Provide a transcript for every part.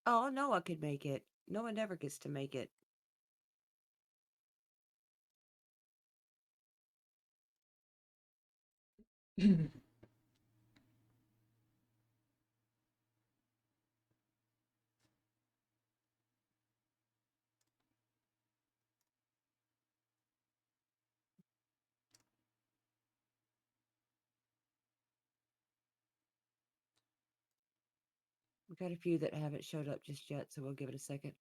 Oh, no one could make it. No one ever gets to make it. We've got a few that haven't showed up just yet, so we'll give it a second.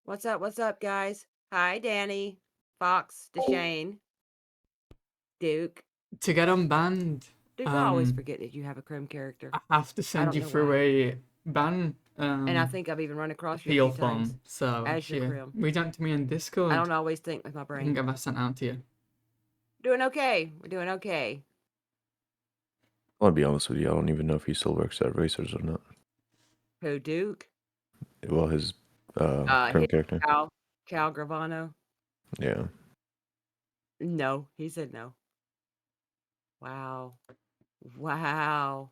What's up? What's up, guys? Hi, Danny, Fox, Deshane, Duke. To get unbanned, Duke, I always forget that you have a Chrome character. I have to I send don't you know through why. a ban And I think I've even run across you a appeal few times form. So as your yeah, Chrome. reach out to me on I Discord. don't always think with my I can brain. get that sent out to you. Doing okay. We're doing okay. I want to be honest with you. I don't even know if he still works at Racers or not. Who, Duke? Well, his current character. Cal Gravano? Yeah. No, he said no. Wow. Wow.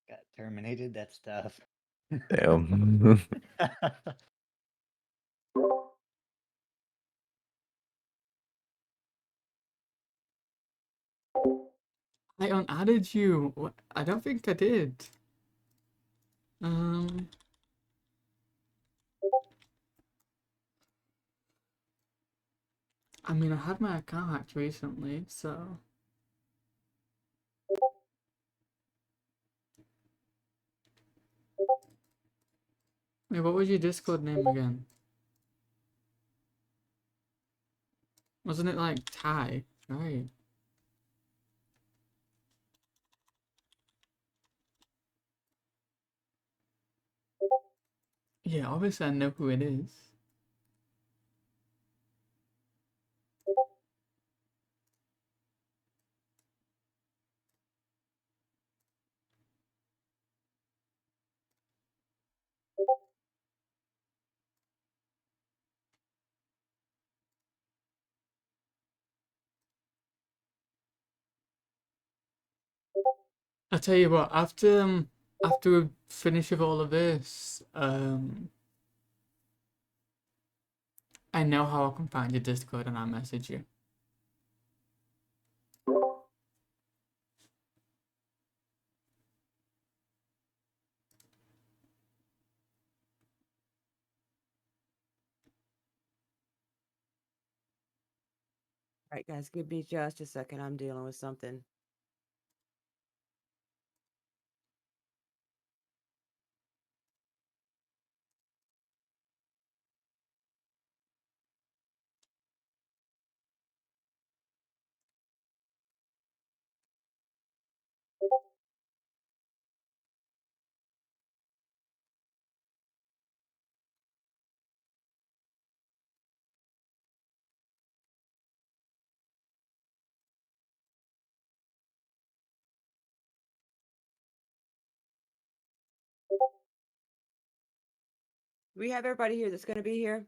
Got terminated. That stuff. Damn. I unadded you. What? I don't think I did. I mean, I had my account hacked recently, so. Wait, what was your Discord name again? Wasn't it like Ty? Right. Yeah, obviously I know who it is. I tell you what, after we finish with all of this, I know how I can find your Discord and I'll message you. All right, guys, give me just a second. I'm dealing with something. We have everybody here that's going to be here.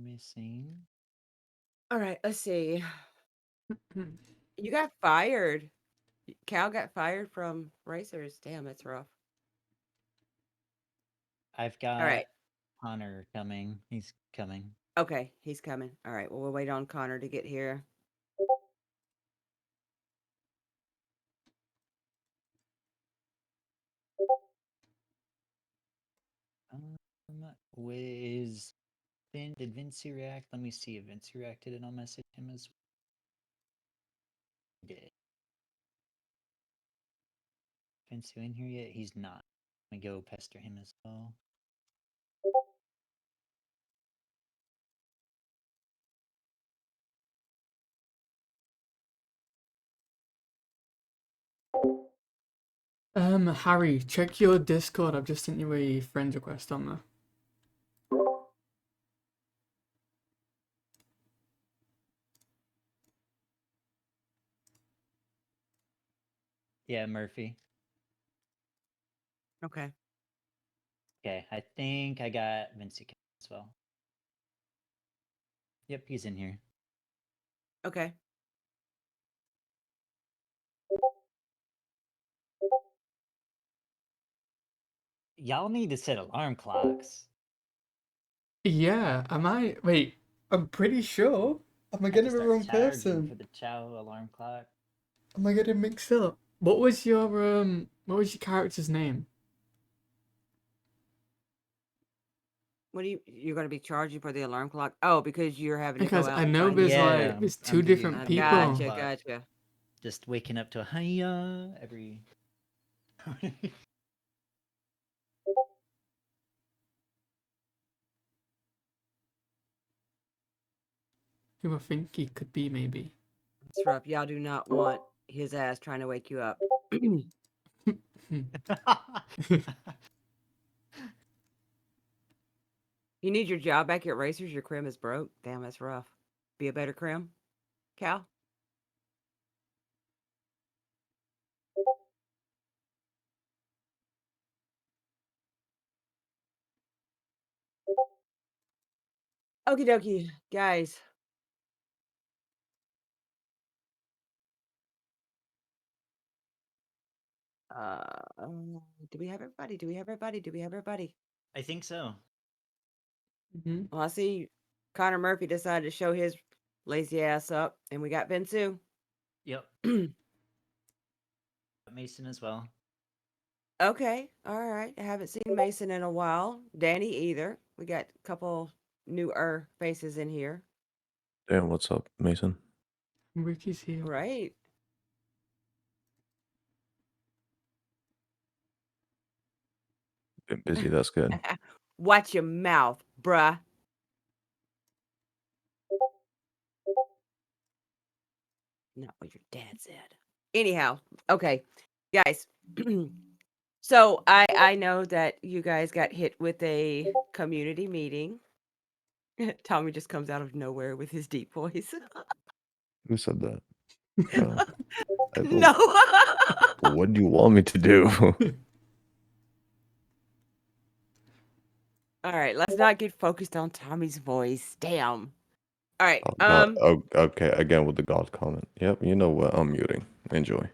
missing. All right, let's see. You got fired. Cal got fired from Racers. Damn, that's rough. I've All got right. Connor coming. He's coming. Okay, he's coming. All right, well, we'll wait on Connor to get here. Did Vinci react? Let me see if Vinci reacted and I'll message him as well. He did. Vinci in here yet? He's not. Let me go pester him as well. Harry, check your Discord. I've just sent you a friend request on there. Yeah, Murphy. Okay. Okay, I think I got Vinci as well. Yep, he's in here. Okay. Y'all need to set alarm clocks. Yeah, am I? Wait, I'm pretty sure. Am I I have to getting the start wrong charging person? for the Chow alarm clock. Am I getting mixed up? What was your character's name? What you're going to be charging for the alarm clock? Oh, because you're having to go Because out I and know find there's people. like there's I'm two doing different the alarm people. Gotcha, clock. gotcha. Just waking up to a hiya every. Who I think he could be, maybe. It's rough. Y'all do not want his ass trying to wake you up. You need your job back at Racers? Your crim is broke? Damn, that's rough. Be a better crim, Cal? Okie dokie, guys. Do we have everybody? Do we have everybody? Do we have everybody? I think so. Mhm. Well, I see Connor Murphy decided to show his lazy ass up, and we got Bensu. Yep. Mason as well. Okay, all right. I haven't seen Mason in a while. Danny either. We got a couple newer faces in here. Damn, what's up, Mason? Ricky's here. Right. Been busy, that's good. Watch your mouth, bruh. Not what your dad said. Anyhow, okay, guys. So I know that you guys got hit with a community meeting. Tommy just comes out of nowhere with his deep voice. Who said that? No. No. What do you want me to do? All right, let's not get focused on Tommy's voice. Damn. All right. Oh, God. Oh, okay, again with the God comment. Yep, you know what? I'm muting. Enjoy.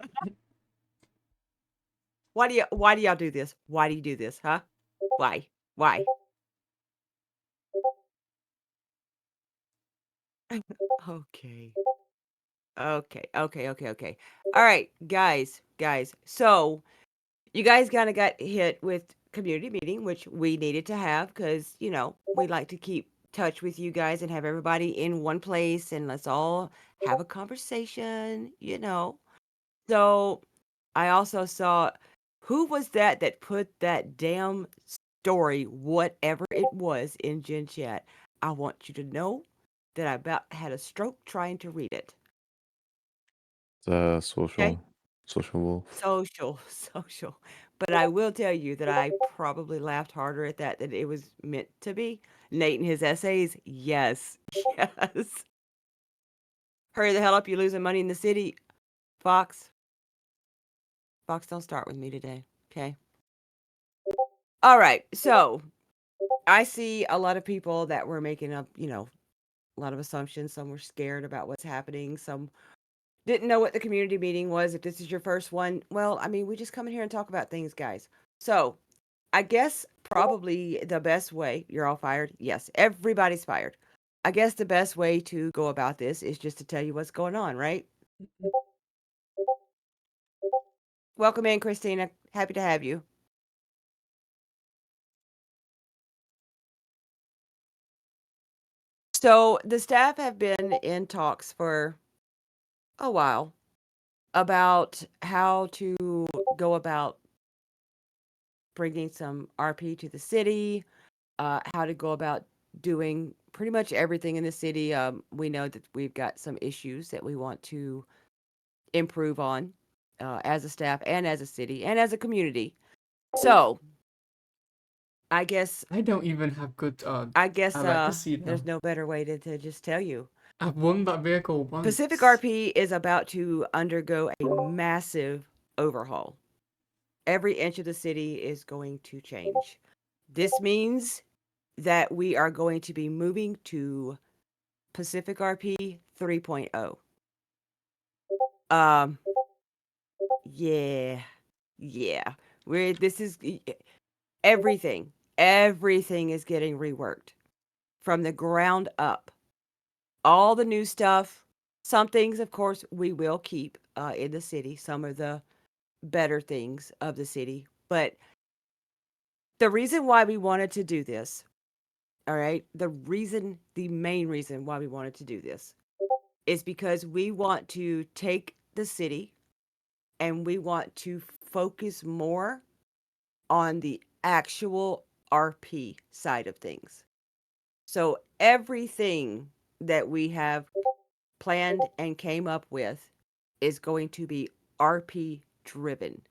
Why do y'all do this? Why do you do this, huh? Why? Why? Okay. Okay. All right, guys. So, you guys kind of got hit with community meeting, which we needed to have because, we like to keep touch with you guys and have everybody in one place and let's all have a conversation. So, I also saw who was that put that damn story, whatever it was, in Gen Chat. I want you to know that I about had a stroke trying to read it. The Okay? social wolf. Social. But I will tell you that I probably laughed harder at that than it was meant to be. Nate and his essays, yes. Yes. Hurry the hell up, you're losing money in the city. Fox, don't start with me today, okay? All right, so I see a lot of people that were making up, a lot of assumptions. Some were scared about what's happening. Some didn't know what the community meeting was. If this is your first one, well, I mean, we just come in here and talk about things, guys. So I guess probably the best way, you're all fired. Yes, everybody's fired. I guess the best way to go about this is just to tell you what's going on, right? Welcome in, Christina. Happy to have you. So the staff have been in talks for a while about how to go about bringing some RP to the city, how to go about doing pretty much everything in the city. We know that we've got some issues that we want to improve on as a staff and as a city and as a community. So I guess I don't even have good legacy there's though. no better way to just tell you. I've won that vehicle once. Pacific RP is about to undergo a massive overhaul. Every inch of the city is going to change. This means that we are going to be moving to Pacific RP 3.0. Um, yeah, yeah. This is everything. Everything is getting reworked from the ground up. All the new stuff. Some things, of course, we will keep in the city. Some of the better things of the city. But the reason why we wanted to do this, all right, the main reason why we wanted to do this is because we want to take the city and we want to focus more on the actual RP side of things. So everything that we have planned and came up with is going to be RP driven.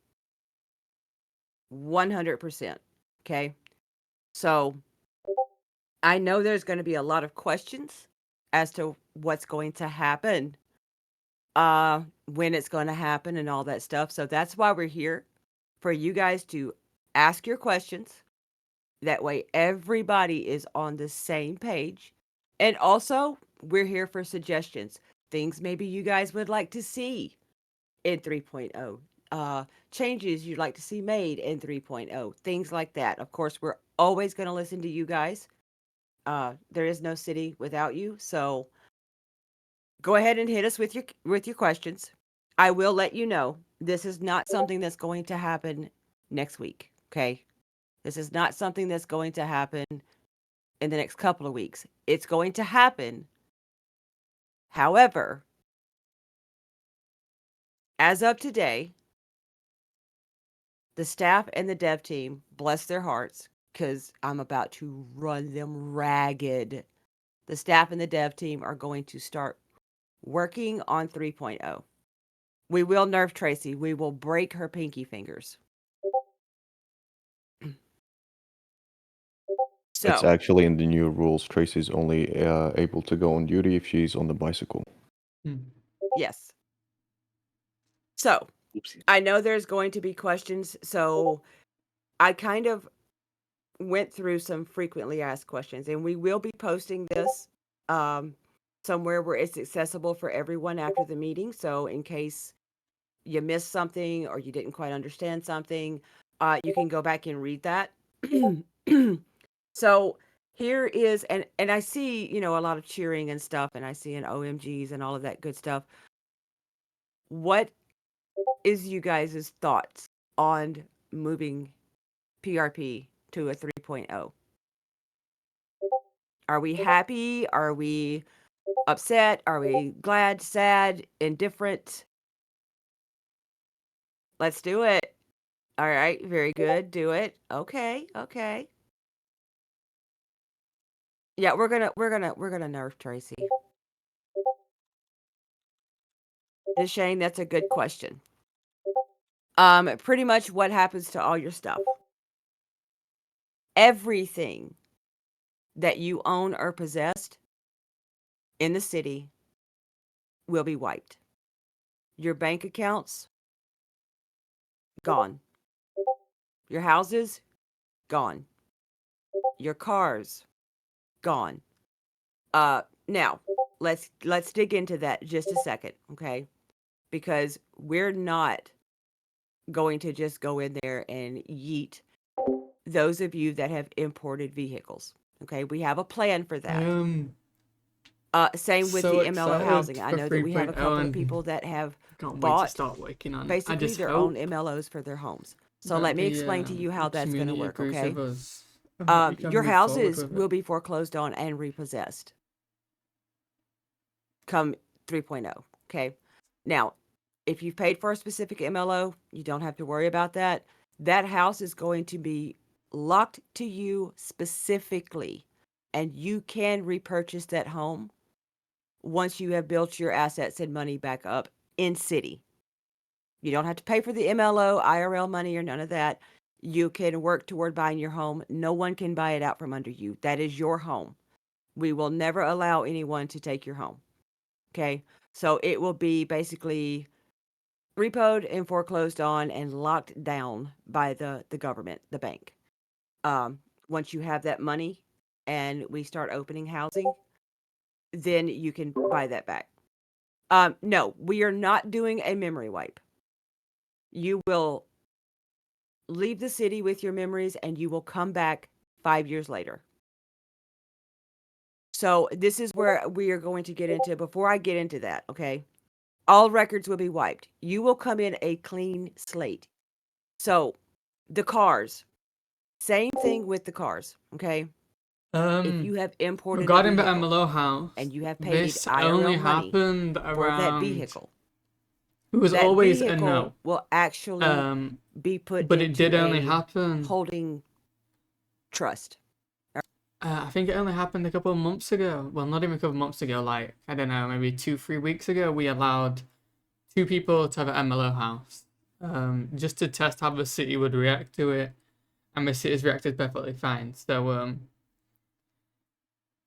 100%. Okay. So I know there's going to be a lot of questions as to what's going to happen, when it's going to happen and all that stuff. So that's why we're here, for you guys to ask your questions. That way everybody is on the same page. And also, we're here for suggestions. Things maybe you guys would like to see in 3.0. Changes you'd like to see made in 3.0. Things like that. Of course, we're always going to listen to you guys. There is no city without you, so go ahead and hit us with your questions. I will let you know this is not something that's going to happen next week. Okay, this is not something that's going to happen in the next couple of weeks. It's going to happen. However, as of today, the staff and the dev team, bless their hearts, because I'm about to run them ragged. The staff and the dev team are going to start working on 3.0. We will nerf Tracy. We will break her pinky fingers. It's So, actually in the new rules. Tracy's only able to go on duty if she's on the bicycle. yes. So, Oopsie. I know there's going to be questions. So, I kind of went through some frequently asked questions, and we will be posting this somewhere where it's accessible for everyone after the meeting. So, in case you missed something or you didn't quite understand something, you can go back and read that. So here is, and I see, a lot of cheering and stuff, and I see an OMGs and all of that good stuff. What is you guys' thoughts on moving PRP to a 3.0? Are we happy? Are we upset? Are we glad, sad, indifferent? Let's do it. All right, very good. Do it. Okay, okay. Yeah, we're gonna nerf Tracy. Shane, that's a good question. Pretty much what happens to all your stuff. Everything that you own or possessed in the city will be wiped. Your bank accounts, gone. Your houses, gone. Your cars gone. Now let's dig into that just a second, okay? Because we're not going to just go in there and yeet those of you that have imported vehicles. Okay, we have a plan for that. Same with So the MLO excited housing. I for know that we have a 3.0 couple of and people that have can't wait to bought start working on it. I basically just their own hope MLOs for their homes. So that let me explain to you the how that's going to community work, agrees okay? with us and that we can Your move forward houses with will it. be foreclosed on and repossessed come 3.0, okay? Now, if you've paid for a specific MLO, you don't have to worry about that. That house is going to be locked to you specifically, and you can repurchase that home once you have built your assets and money back up in city. You don't have to pay for the MLO, IRL money, or none of that. You can work toward buying your home. No one can buy it out from under you. That is your home. We will never allow anyone to take your home. Okay? So it will be basically repoed and foreclosed on and locked down by the government, the bank. Once you have that money and we start opening housing, then you can buy that back. No, we are not doing a memory wipe. You will leave the city with your memories and you will come back 5 years later. So this is where we are going to get into. Before I get into that, okay? All records will be wiped. You will come in a clean slate. So the cars, same thing with the cars, okay? If you have imported a Regarding the vehicle MLO house, and you have paid this only IRL money happened for that around. vehicle, It was that always a vehicle no. will actually be put But it into did only a happen. holding trust. I think it only happened a couple of months ago. Well, not even a couple of months ago. Like, I don't know, maybe 2-3 weeks ago, we allowed 2 people to have an MLO house, just to test how the city would react to it, and the city's reacted perfectly fine. So,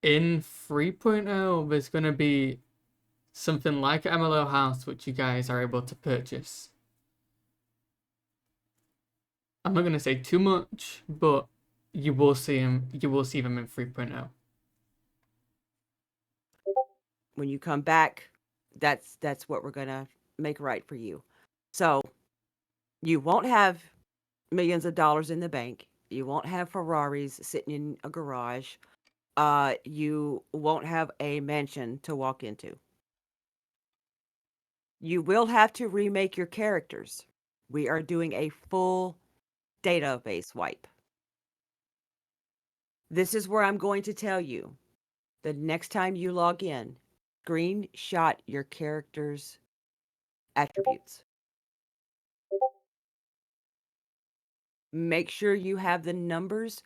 in 3.0, there's gonna be something like an MLO house which you guys are able to purchase. I'm not gonna say too much, but you will see them. You will see them in 3.0. When you come back, that's what we're gonna make right for you. So you won't have millions of dollars in the bank. You won't have Ferraris sitting in a garage. You won't have a mansion to walk into. You will have to remake your characters. We are doing a full database wipe. This is where I'm going to tell you the next time you log in, screenshot your character's attributes. Make sure you have the numbers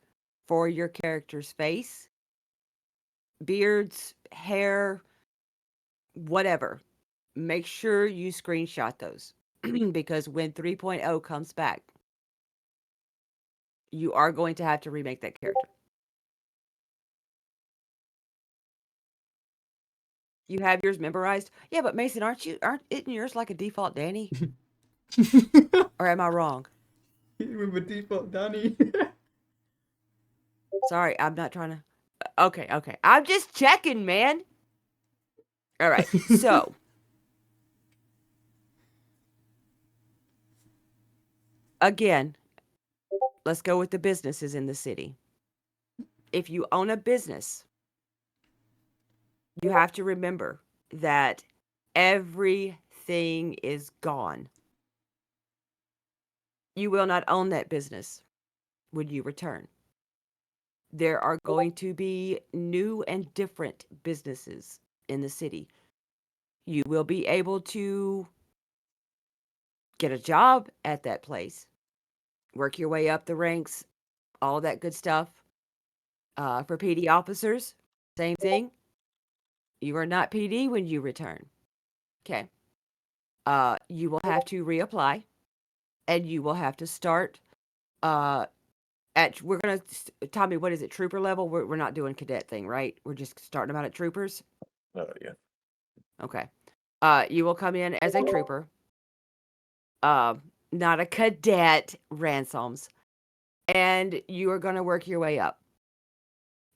for your character's face, beards, hair, whatever. Make sure you screenshot those because when 3.0 comes back, you are going to have to remake that character. You have yours memorized? Yeah, but Mason, isn't yours like a default Danny? Or am I wrong? With the default Danny. Sorry, I'm not trying to. Okay. I'm just checking, man. All right. So, again, let's go with the businesses in the city. If you own a business, you have to remember that everything is gone. You will not own that business when you return. There are going to be new and different businesses in the city. You will be able to get a job at that place, work your way up the ranks, all that good stuff. For PD officers, same thing. You are not PD when you return. Okay. You will have to reapply and you will have to start we're gonna Tommy, what is it, trooper level? We're not doing cadet thing, right? We're just starting them out at troopers. Yeah. Okay. You will come in as a trooper, not a cadet, ransoms, and you are gonna work your way up.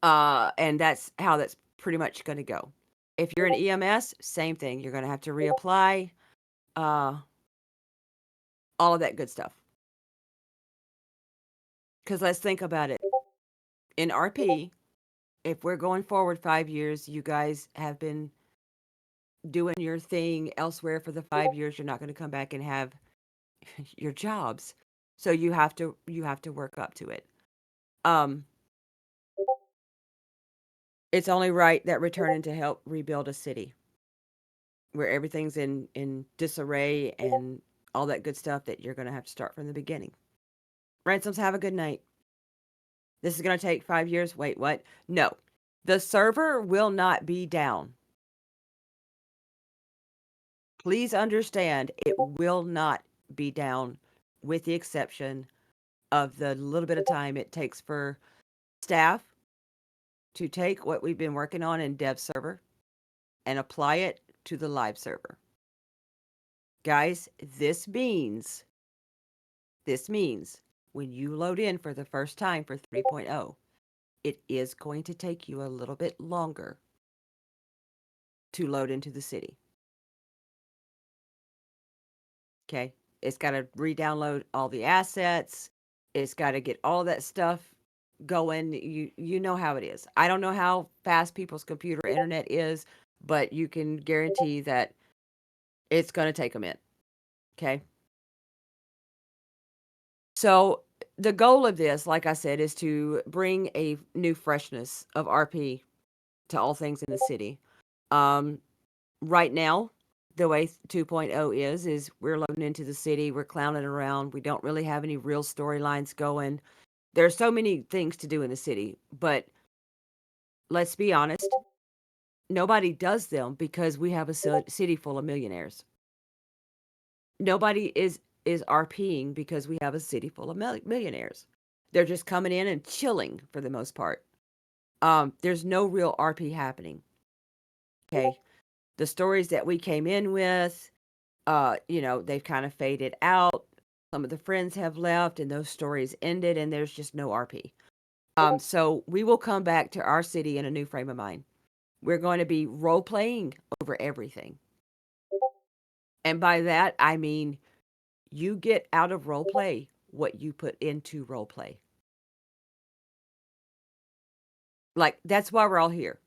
And that's how that's pretty much going to go. If you're an EMS, same thing. You're going to have to reapply, uh, all of that good stuff. Because let's think about it. In RP, if we're going forward 5 years, you guys have been doing your thing elsewhere for the 5 years. You're not going to come back and have your jobs, so you have to work up to it. Um, it's only right that returning to help rebuild a city where everything's in disarray and all that good stuff that you're going to have to start from the beginning. Ransoms, have a good night. This is going to take 5 years. Wait, what? No, the server will not be down. Please understand, it will not be down, with the exception of the little bit of time it takes for staff to take what we've been working on in dev server and apply it to the live server. Guys, this means when you load in for the first time for 3.0, it is going to take you a little bit longer to load into the city. Okay? It's got to re-download all the assets. It's got to get all that stuff going. You know how it is. I don't know how fast people's computer internet is, but you can guarantee that it's going to take a minute. Okay? So the goal of this, like I said, is to bring a new freshness of RP to all things in the city. Um, right now, the way 2.0 is we're loading into the city, we're clowning around, we don't really have any real storylines going. There's so many things to do in the city, but let's be honest, nobody does them because we have a city full of millionaires. Nobody is RPing because we have a city full of millionaires. They're just coming in and chilling for the most part. There's no real RP happening. Okay. The stories that we came in with, they've kind of faded out. Some of the friends have left and those stories ended and there's just no RP. So we will come back to our city in a new frame of mind. We're going to be role playing over everything. And by that, I mean, you get out of role play what you put into role play. Like, that's why we're all here.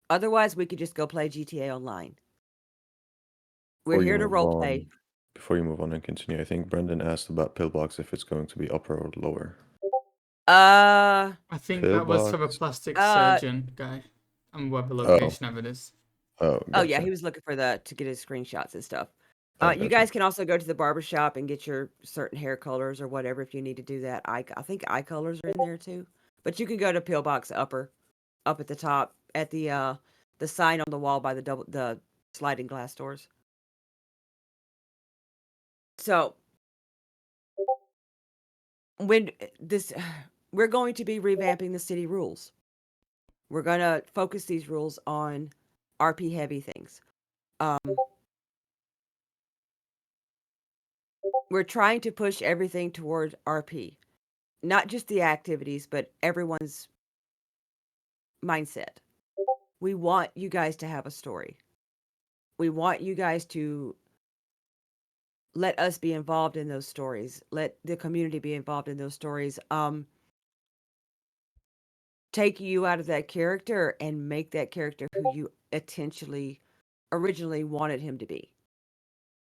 Otherwise, we could just go play GTA Online. We're Before you here to move role on, play. before you move on and continue, I think Brendan asked about pillbox if it's going to be upper or lower. Uh, I think that was for the Pillbox. plastic uh, surgeon guy and whatever Oh, location of it is. oh, oh yeah, gotcha. he was looking for to get his screenshots and stuff. Oh, You gotcha. guys can also go to the barber shop and get your certain hair colors or whatever if you need to do that. I think eye colors are in there too. But you can go to Pillbox Upper, up at the top at the sign on the wall by the sliding glass doors. So when this we're going to be revamping the city rules. We're going to focus these rules on RP heavy things. Um, we're trying to push everything toward RP, not just the activities, but everyone's mindset. We want you guys to have a story. We want you guys to let us be involved in those stories. Let the community be involved in those stories. Take you out of that character and make that character who you originally wanted him to be.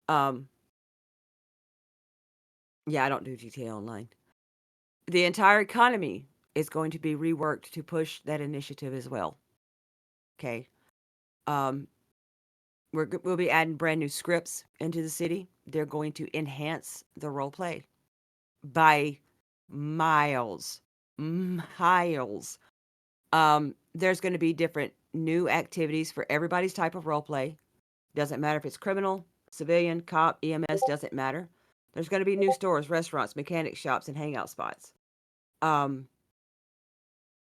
Um, yeah, I don't do GTA Online. The entire economy is going to be reworked to push that initiative as well. Okay. Um, we'll be adding brand new scripts into the city. They're going to enhance the role play by miles, miles. There's going to be different new activities for everybody's type of role play. Doesn't matter if it's criminal, civilian, cop, EMS, doesn't matter. There's going to be new stores, restaurants, mechanic shops, and hangout spots. Um,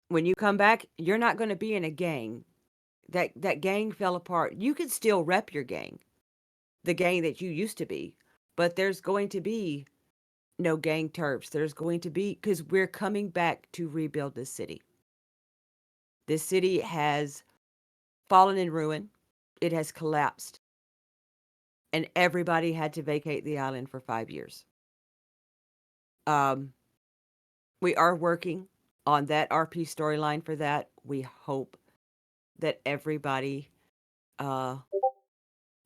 when you come back, you're not going to be in a gang. That gang fell apart. You can still rep your gang, the gang that you used to be, but there's going to be no gang terps. There's going to be, because we're coming back to rebuild this city. This city has fallen in ruin. It has collapsed. And everybody had to vacate the island for 5 years. Um, we are working on that RP storyline for that. We hope that everybody uh,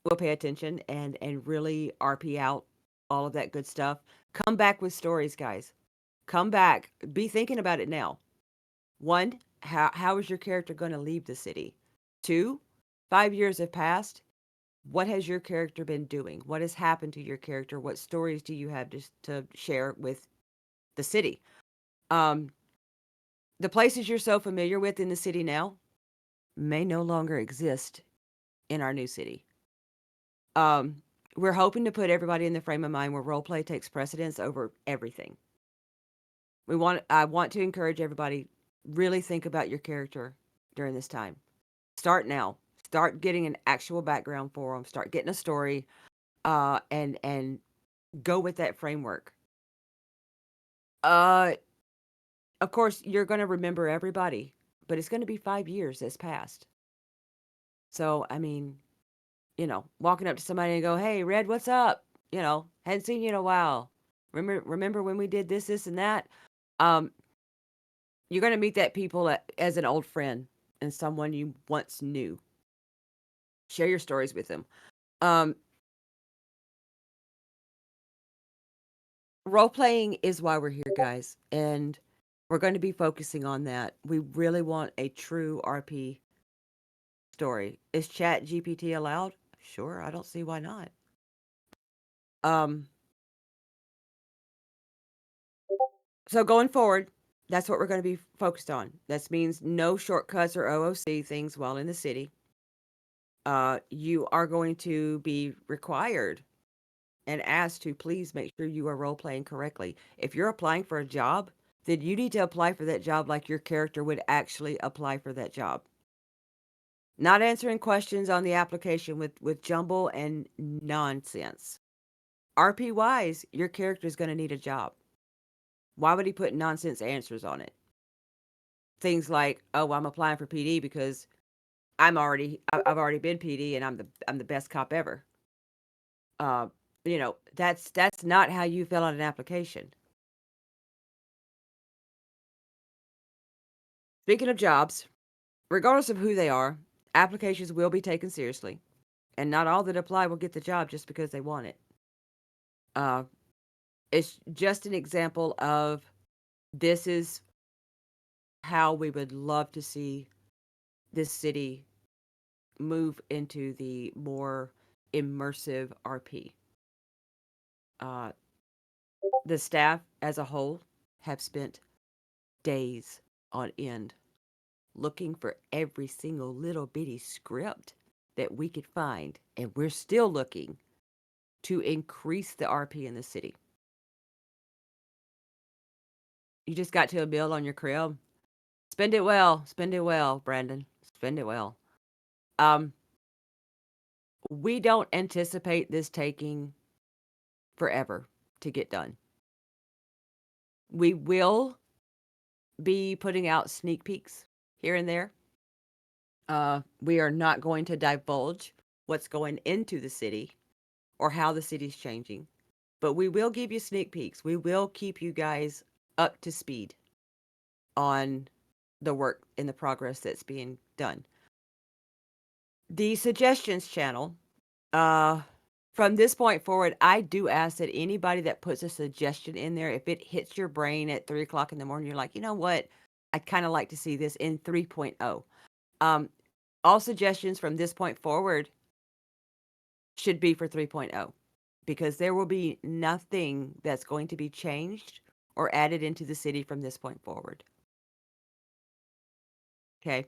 will pay attention and really RP out all of that good stuff. Come back with stories, guys. Come back. Be thinking about it now. One, how is your character going to leave the city? Two, 5 years have passed. What has your character been doing? What has happened to your character? What stories do you have to share with the city? Um, the places you're so familiar with in the city now may no longer exist in our new city. Um, we're hoping to put everybody in the frame of mind where role play takes precedence over everything. I want to encourage everybody, really think about your character during this time. Start now. Start getting an actual background for them. Start getting a story, and go with that framework. Uh, of course, you're going to remember everybody, but it's going to be 5 years that's passed. So, I mean, walking up to somebody and go, "Hey, Red, what's up?" Hadn't seen you in a while. Remember when we did this, and that? Um, you're going to meet that people as an old friend and someone you once knew. Share your stories with them. Um, Role playing is why we're here, guys, and we're going to be focusing on that. We really want a true RP story. Is Chat GPT allowed? Sure, I don't see why not. Um, so going forward, that's what we're going to be focused on. That means no shortcuts or OOC things while in the city. You are going to be required and asked to please make sure you are role playing correctly. If you're applying for a job, then you need to apply for that job like your character would actually apply for that job. Not answering questions on the application with jumble and nonsense. RP wise, your character is going to need a job. Why would he put nonsense answers on it? Things like, "Oh, I'm applying for PD because I've already been PD and I'm the best cop ever." Uh, that's not how you fill out an application. Speaking of jobs, regardless of who they are, applications will be taken seriously, and not all that apply will get the job just because they want it. Uh, it's just an example of this is how we would love to see this city move into the more immersive RP. Uh, the staff as a whole have spent days on end looking for every single little bitty script that we could find, and we're still looking to increase the RP in the city. You just got to a bill on your crib. Spend it well. Spend it well, Brandon. Spend it well. Um, we don't anticipate this taking forever to get done. We will be putting out sneak peeks here and there. We are not going to divulge what's going into the city or how the city's changing, but we will give you sneak peeks. We will keep you guys up to speed on the work and the progress that's being done. The suggestions channel, uh, from this point forward, I do ask that anybody that puts a suggestion in there, if it hits your brain at 3 o'clock in the morning, you're like, you know what? I'd kind of like to see this in 3.0. Um, all suggestions from this point forward should be for 3.0 because there will be nothing that's going to be changed or added into the city from this point forward. Okay.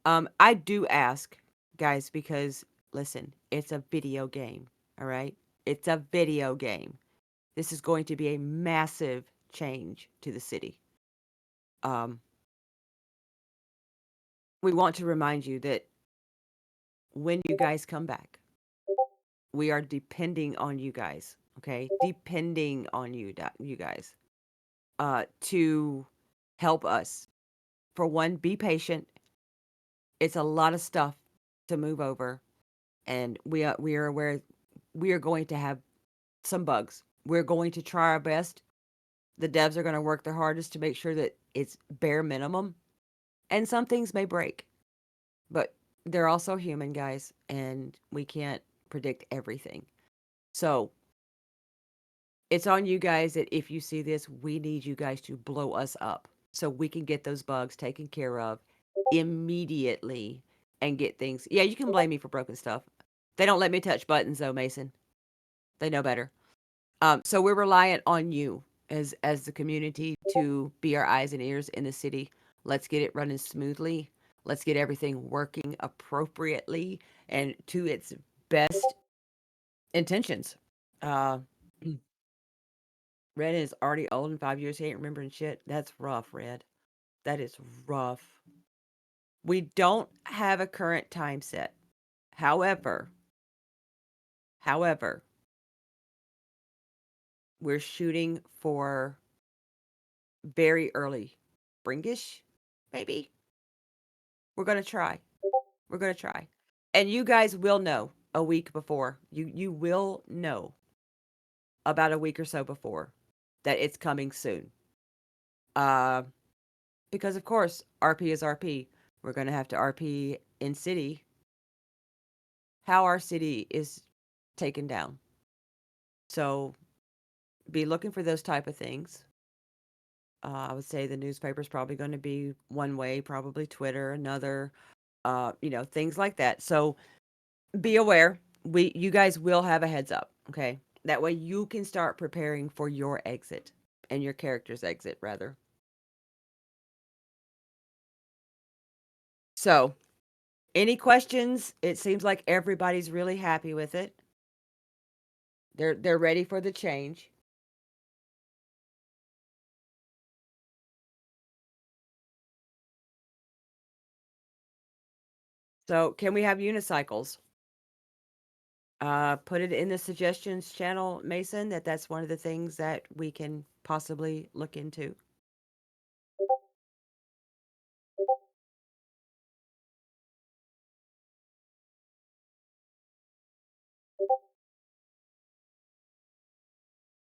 I do ask, guys, because listen, it's a video game, all right? It's a video game. This is going to be a massive change to the city. Um, we want to remind you that when you guys come back, we are depending on you guys, okay? Depending on you guys, to help us. For one, be patient It's a lot of stuff to move over, and we are aware we are going to have some bugs. We're going to try our best. The devs are going to work their hardest to make sure that it's bare minimum, and some things may break, but they're also human, guys, and we can't predict everything. So it's on you guys that if you see this, we need you guys to blow us up so we can get those bugs taken care of immediately and get things. Yeah, you can blame me for broken stuff. They don't let me touch buttons though, Mason. They know better. So we're reliant on you as the community to be our eyes and ears in the city. Let's get it running smoothly. Let's get everything working appropriately and to its best intentions. Uh, Red is already old in 5 years. He ain't remembering shit. That's rough, Red. That is rough. We don't have a current time set. However, however, we're shooting for very early springish, maybe. We're gonna try. We're gonna try. And you guys will know a week before. You will know about a week or so before that it's coming soon. Uh because of course RP is RP. We're gonna have to RP in city how our city is taken down. So be looking for those type of things. I would say the newspaper's probably going to be one way, probably Twitter, another, things like that. So be aware. You guys will have a heads up, okay? That way you can start preparing for your exit and your character's exit, rather. So, any questions? It seems like everybody's really happy with it. They're ready for the change. So, can we have unicycles? Put it in the suggestions channel, Mason, that's one of the things that we can possibly look into.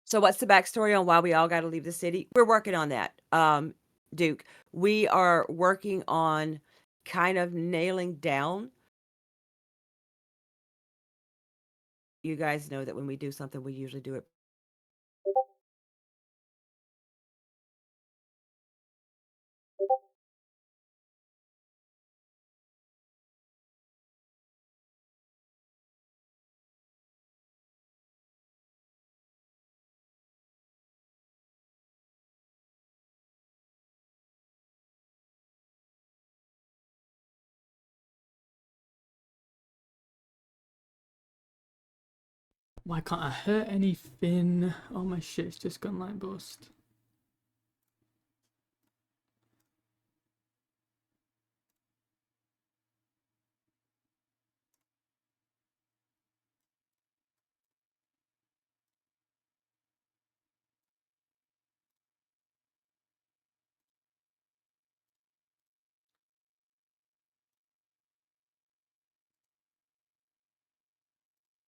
So what's the backstory on why we all got to leave the city? We're working on that, Duke. We are working on kind of nailing down. You guys know that when we do something, we usually do it. Why can't I hurt anything? Oh, my shit's just gone like bust.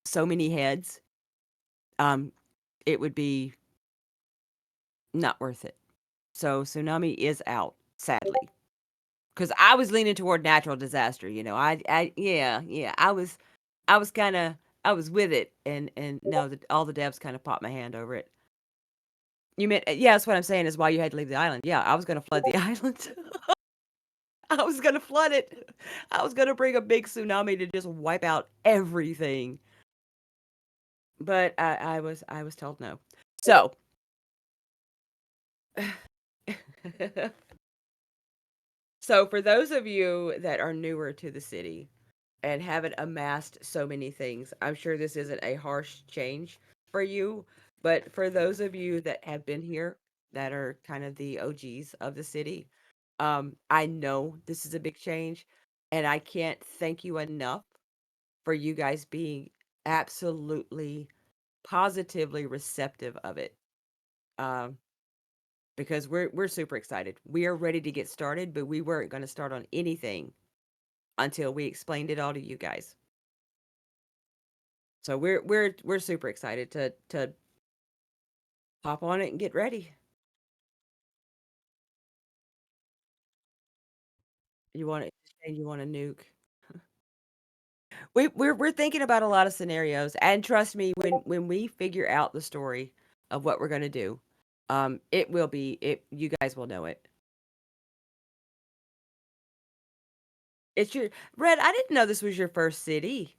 So many heads, um, it would be not worth it. So tsunami is out, sadly, because I was leaning toward natural disaster. Yeah, I was kind of, I was with it, and no, all the devs kind of popped my hand over it. You meant, yeah, that's what I'm saying is why you had to leave the island. Yeah, I was gonna flood the island. I was gonna flood it. I was gonna bring a big tsunami to just wipe out everything. But I was told no. So so for those of you that are newer to the city and haven't amassed so many things, I'm sure this isn't a harsh change for you. But for those of you that have been here, that are kind of the OGs of the city, I know this is a big change, and I can't thank you enough for you guys being absolutely, positively receptive of it. Um, because we're super excited. We are ready to get started, but we weren't going to start on anything until we explained it all to you guys. So we're super excited to hop on it and get ready. You want to you want to nuke. We're thinking about a lot of scenarios, and trust me, when we figure out the story of what we're gonna do, it will be it. You guys will know it. It's your Red. I didn't know this was your first city.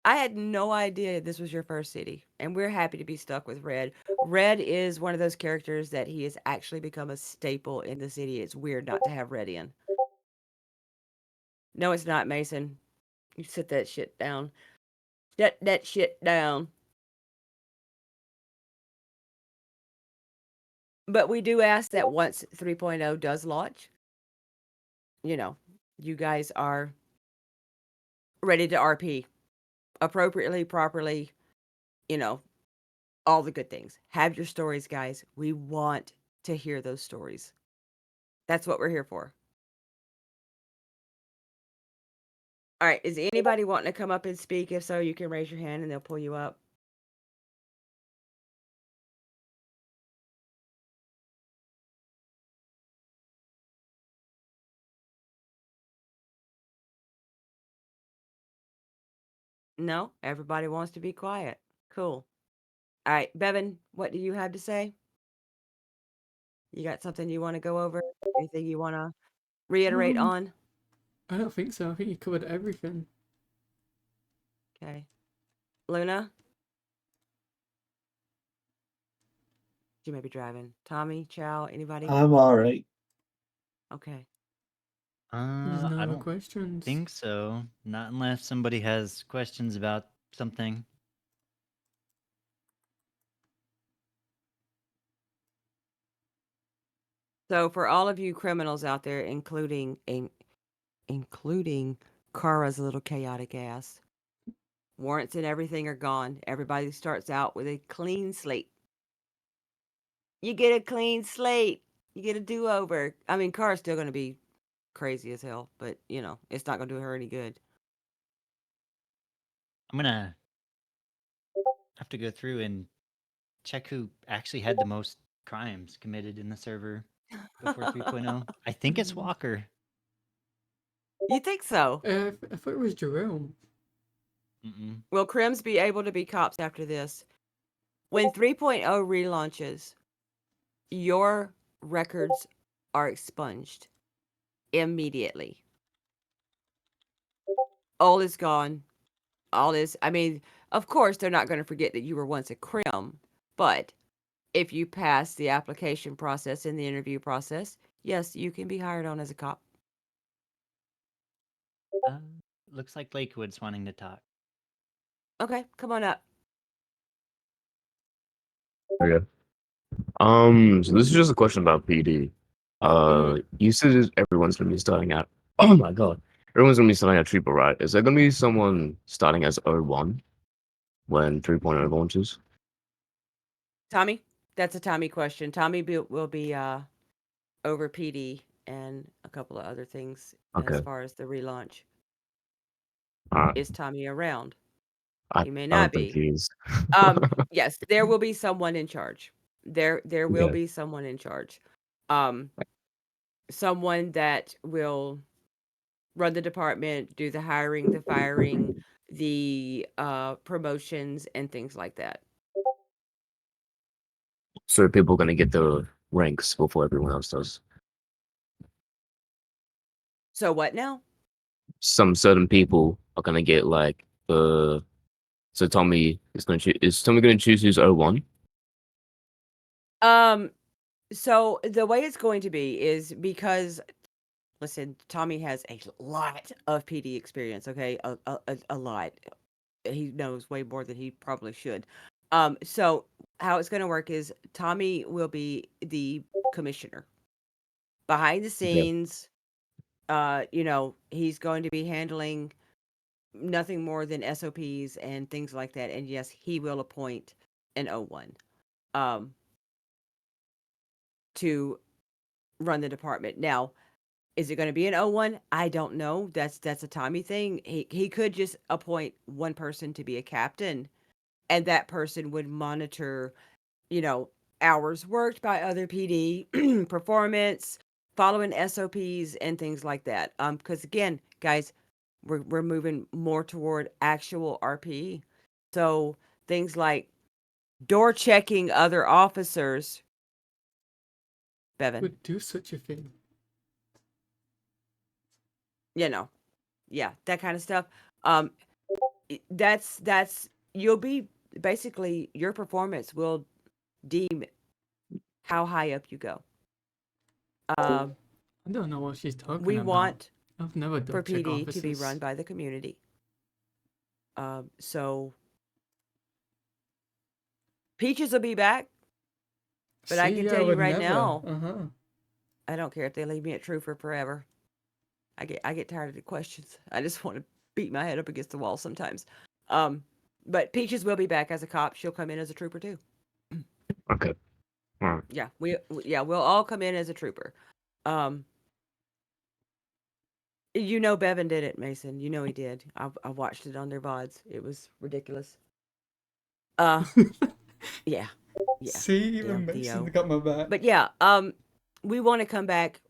I had no idea this was your first city, and we're happy to be stuck with Red. Red is one of those characters that he has actually become a staple in the city. It's weird not to have Red in. No, it's not, Mason. You sit that shit down. Shut that shit down. But we do ask that once 3.0 does launch, you know, you guys are ready to RP appropriately, properly, you know, all the good things. Have your stories, guys. We want to hear those stories. That's what we're here for. All right. Is anybody wanting to come up and speak? If so, you can raise your hand and they'll pull you up. No, everybody wants to be quiet. Cool. All right, Bevan, what do you have to say? You got something you want to go over? Anything you want to reiterate Um, on? I don't think so. I think you covered everything. Okay. Luna, you may be driving. Tommy, Chow, anybody? I'm all right. Okay. There's no I other don't questions. think so. Not unless somebody has questions about something. So for all of you criminals out there, including Kara's little chaotic ass, warrants and everything are gone. Everybody starts out with a clean slate. You get a clean slate. You get a do-over. I mean, Kara's still going to be crazy as hell, but you know, it's not going to do her any good. I'm gonna have to go through and check who actually had the most crimes committed in the server before 3.0. I think it's Walker. You think so? I thought it was Jerome. Mm-mm. Will Crims be able to be cops after this? When 3.0 relaunches, your records are expunged immediately. All is gone. All is, I mean, of course, they're not going to forget that you were once a crim, but if you pass the application process and the interview process, yes, you can be hired on as a cop. Uh, looks like Lakewood's wanting to talk. Okay, come on up. Okay. So this is just a question about PD. Mhm. You said everyone's gonna be starting at. Oh my god, everyone's gonna be starting at triple, right? Is there gonna be someone starting as O1 when 3.0 launches? Tommy, that's a Tommy question. Tommy will be over PD and a couple of other things as Okay. far as the relaunch. Alright. Is Tommy around? I He may I not don't think be. he is. Yes, there will be someone in charge. There will Okay. be someone in charge. Um, someone that will run the department, do the hiring, the firing, the promotions, and things like that. So people are gonna get the ranks before everyone else does. So what now? Some certain people are gonna get like the. So Tommy is gonna choose. Is Tommy gonna choose who's O1? Um, so the way it's going to be is because listen, Tommy has a lot of PD experience, okay? A lot. He knows way more than he probably should. So how it's going to work is Tommy will be the commissioner. Behind the Okay. scenes, you know, he's going to be handling nothing more than SOPs and things like that. And yes, he will appoint an O1 um to run the department. Now, Is it going to be an O1? I don't know. That's a Tommy thing. He could just appoint one person to be a captain, and that person would monitor, you know, hours worked by other PD, performance, following SOPs and things like that. Because again, guys, we're moving more toward actual RP. So things like door checking other officers, Bevan, Would do such a thing. you know, yeah, that kind of stuff. Um, that's you'll be basically your performance will deem how high up you go. Um, I don't know what she's talking we about. want I've never for done check PD to be run officers. by the community. So Peaches will be back, but I See, can I tell you would right never. now, I don't care if they leave me at true for forever. I get tired of the questions. I just want to beat my head up against the wall sometimes. Um, but Peaches will be back as a cop. She'll come in as a trooper too. Okay. All right. Yeah, we'll all come in as a trooper. Um, you know Bevan did it, Mason. You know he did. I watched it on their VODs. It was ridiculous. Uh, yeah, yeah, See, damn even Mason's Theo. got my back. But yeah, we want to come back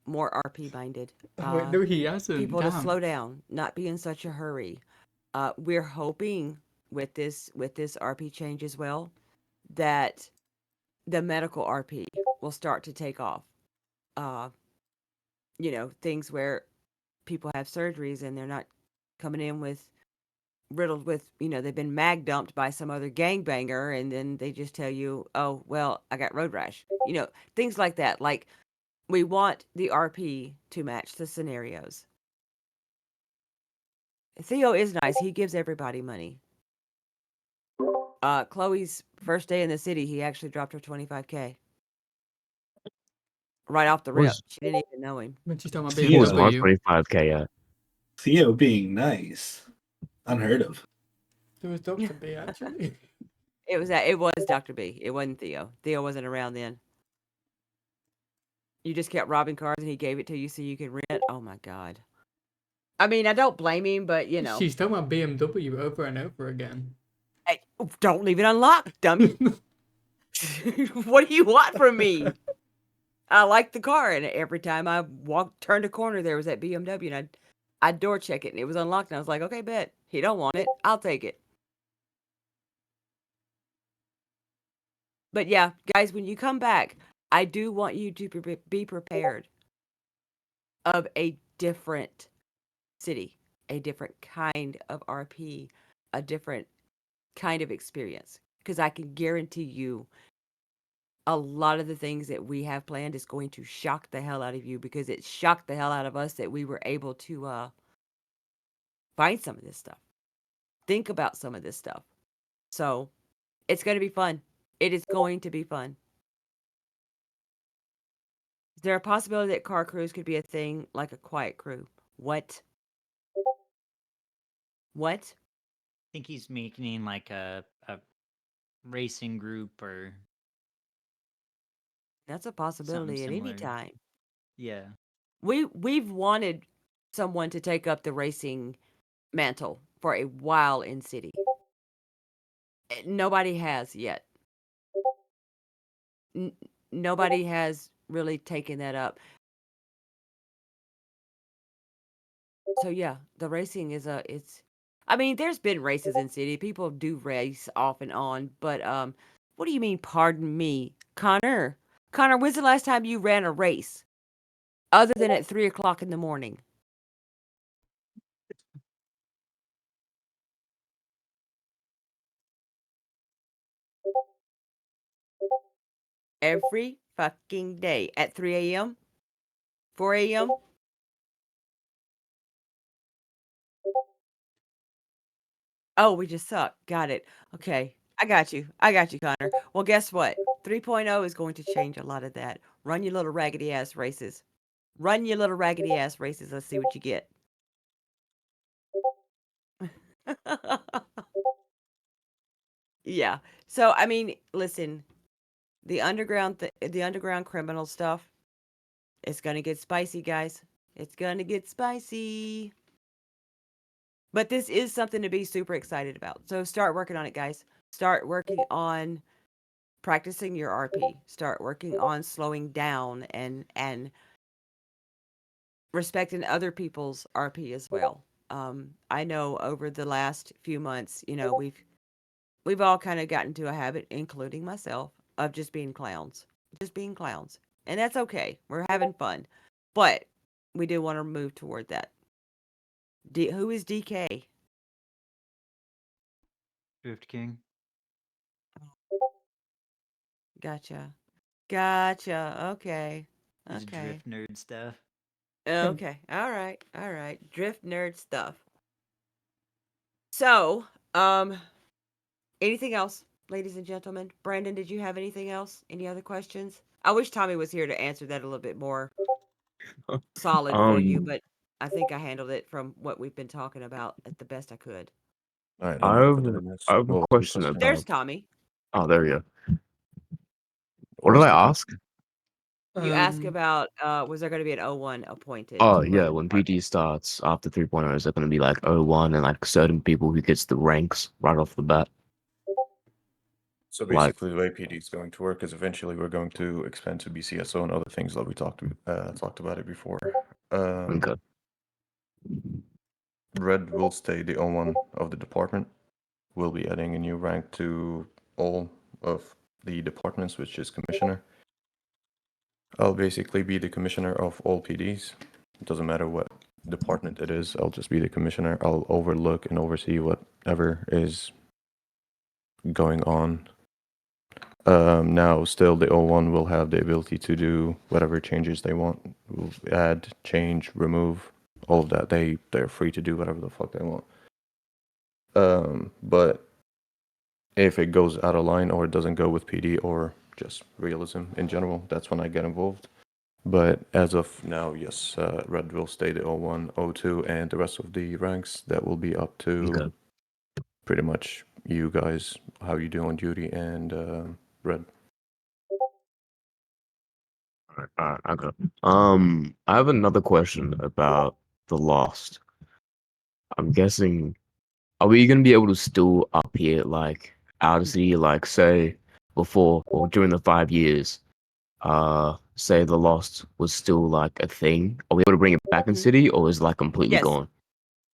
more RP minded. Oh, wait, no, he hasn't. People to Damn. slow down, not be in such a hurry. We're hoping with this RP change as well that the medical RP will start to take off. Uh, things where people have surgeries and they're not coming in with riddled with, they've been mag dumped by some other gangbanger and then they just tell you, oh, well, I got road rash. Things like that. Like, we want the RP to match the scenarios. Theo is nice. He gives everybody money. Chloe's first day in the city, he actually dropped her 25K right off the What rip. was She didn't even know him. When she's talking about what was Theo. BMW, 125K at? Theo being nice. Unheard of. there was Dr. B actually. It was Dr. B. It wasn't Theo. Theo wasn't around then. You just kept robbing cars and he gave it to you so you could rent. Oh my god. I mean, I don't blame him, but She's talking about BMW over and over again. hey, don't leave it unlocked, dummy. What do you want from me? I like the car, and every time I turned a corner, there was that BMW, and I'd door check it, and it was unlocked, and I was like, okay, bet. He don't want it. I'll take it. But yeah, guys, when you come back, I do want you to be prepared of a different city, a different kind of RP, a different kind of experience. Because I can guarantee you a lot of the things that we have planned is going to shock the hell out of you because it shocked the hell out of us that we were able to find some of this stuff, think about some of this stuff. So it's going to be fun. It is going to be fun. Is there a possibility that car crews could be a thing like a quiet crew? What? What? I think he's making like a racing group or That's a something possibility at any similar. time. Yeah. We've wanted someone to take up the racing mantle for a while in city. Nobody has yet. N- Nobody has really taken that up. So yeah, the racing is it's I mean, there's been races in city. People do race off and on, but what do you mean, pardon me? Connor? Connor, when's the last time you ran a race? Other than at 3 o'clock in the morning. Every fucking day. At 3 a.m.? 4 a.m.? Oh, we just suck. Got it. Okay. I got you. I got you, Connor. Well, guess what? 3.0 is going to change a lot of that. Run your little raggedy ass races. Run your little raggedy ass races. Let's see what you get. Yeah. So, I mean, listen, the underground criminal stuff, it's going to get spicy, guys. It's gonna get spicy. But this is something to be super excited about. So start working on it, guys. Start working on practicing your RP. Start working on slowing down and respecting other people's RP as well. I know over the last few months, we've all kind of gotten to a habit, including myself, of just being clowns. Just being clowns. And that's okay. We're having fun. But we do want to move toward that. Who is DK? Drift King. Gotcha. Gotcha. Okay. This Okay. drift nerd stuff. Okay. All right. All right. Drift nerd stuff. So, anything else, ladies and gentlemen? Brandon, did you have anything else? Any other questions? I wish Tommy was here to answer that a little bit more solid for you, Um, but I think I handled it from what we've been talking about at the best I could. All right, let I me have put it in this. I have a Well, question question. There's about. Tommy. Oh, there you go. What What did was I the ask? You asked Um, about was there going to be an O1 appointed Oh to run yeah, the when department? PD starts after 3.0, is there going to be like O1 and like certain people who gets the ranks right off the bat? So Like, basically, the way PD is going to work is eventually we're going to expand to BCSO and other things that we talked about it before. okay, Red will stay the O1 of the department. We'll be adding a new rank to all of the departments, which is commissioner. I'll basically be the commissioner of all PDs. It doesn't matter what department it is. I'll just be the commissioner. I'll overlook and oversee whatever is going on. Now, still, the O1 will have the ability to do whatever changes they want. Add, change, remove, all of that. They're free to do whatever the fuck they want. But if it goes out of line or it doesn't go with PD or just realism in general, that's when I get involved. But as of now, yes, Red will stay the O1, O2, and the rest of the ranks. That will be up to okay, pretty much you guys, how you do on duty, and Red. alright, okay. I have another question about the Lost. I'm guessing, are we going to be able to still up here like out of city, like say before or during the 5 years? Say the Lost was still like a thing. Are we able to bring it back in Mhm. city, or is it like completely Yes. gone?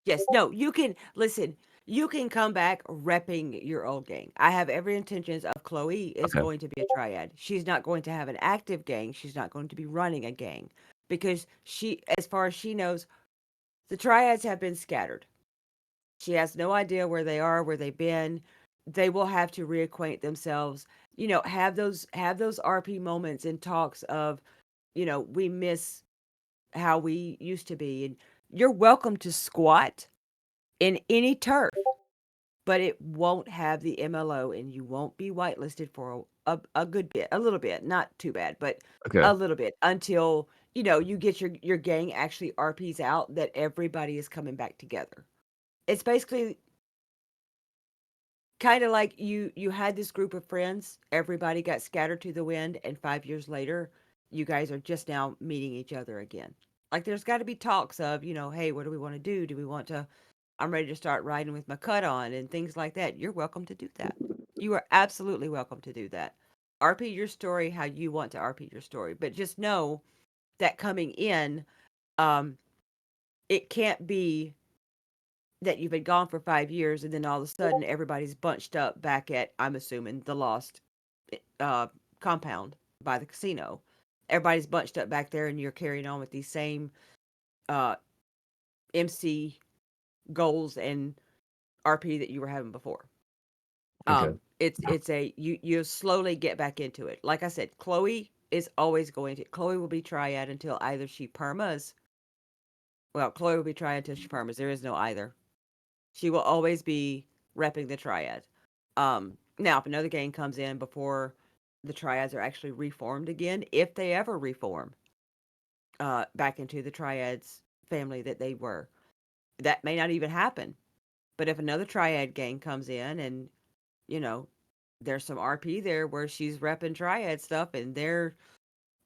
Yes. No, you can listen. You can come back repping your old gang. I have every intentions of Chloe is Okay, going to be a triad. She's not going to have an active gang. She's not going to be running a gang because she, as far as she knows, the triads have been scattered. She has no idea where they are, where they've been. They will have to reacquaint themselves. Have those RP moments and talks of, we miss how we used to be. And you're welcome to squat in any turf, but it won't have the MLO and you won't be whitelisted for a good bit, a little bit, not too bad, but okay, a little bit until, you get your gang actually RPs out that everybody is coming back together. It's basically kind of like you had this group of friends, everybody got scattered to the wind, and 5 years later, you guys are just now meeting each other again. Like there's got to be talks of, hey, what do we want to do? Do we want to? I'm ready to start riding with my cut on and things like that. You're welcome to do that. You are absolutely welcome to do that. RP your story how you want to RP your story, but just know that coming in, um, it can't be that you've been gone for 5 years and then all of a sudden everybody's bunched up back at, I'm assuming, the Lost uh, compound by the casino. Everybody's bunched up back there and you're carrying on with these same uh, MC goals and RP that you were having before. okay, It's a you slowly get back into it. Like I said, Chloe is always going to. Chloe will be triad until either she permas. Well, Chloe will be triad until she permas. There is no either. She will always be repping the triad. Now, if another gang comes in before the triads are actually reformed again, if they ever reform back into the triads family that they were, that may not even happen. But if another triad gang comes in and, you know, there's some RP there where she's repping triad stuff and they're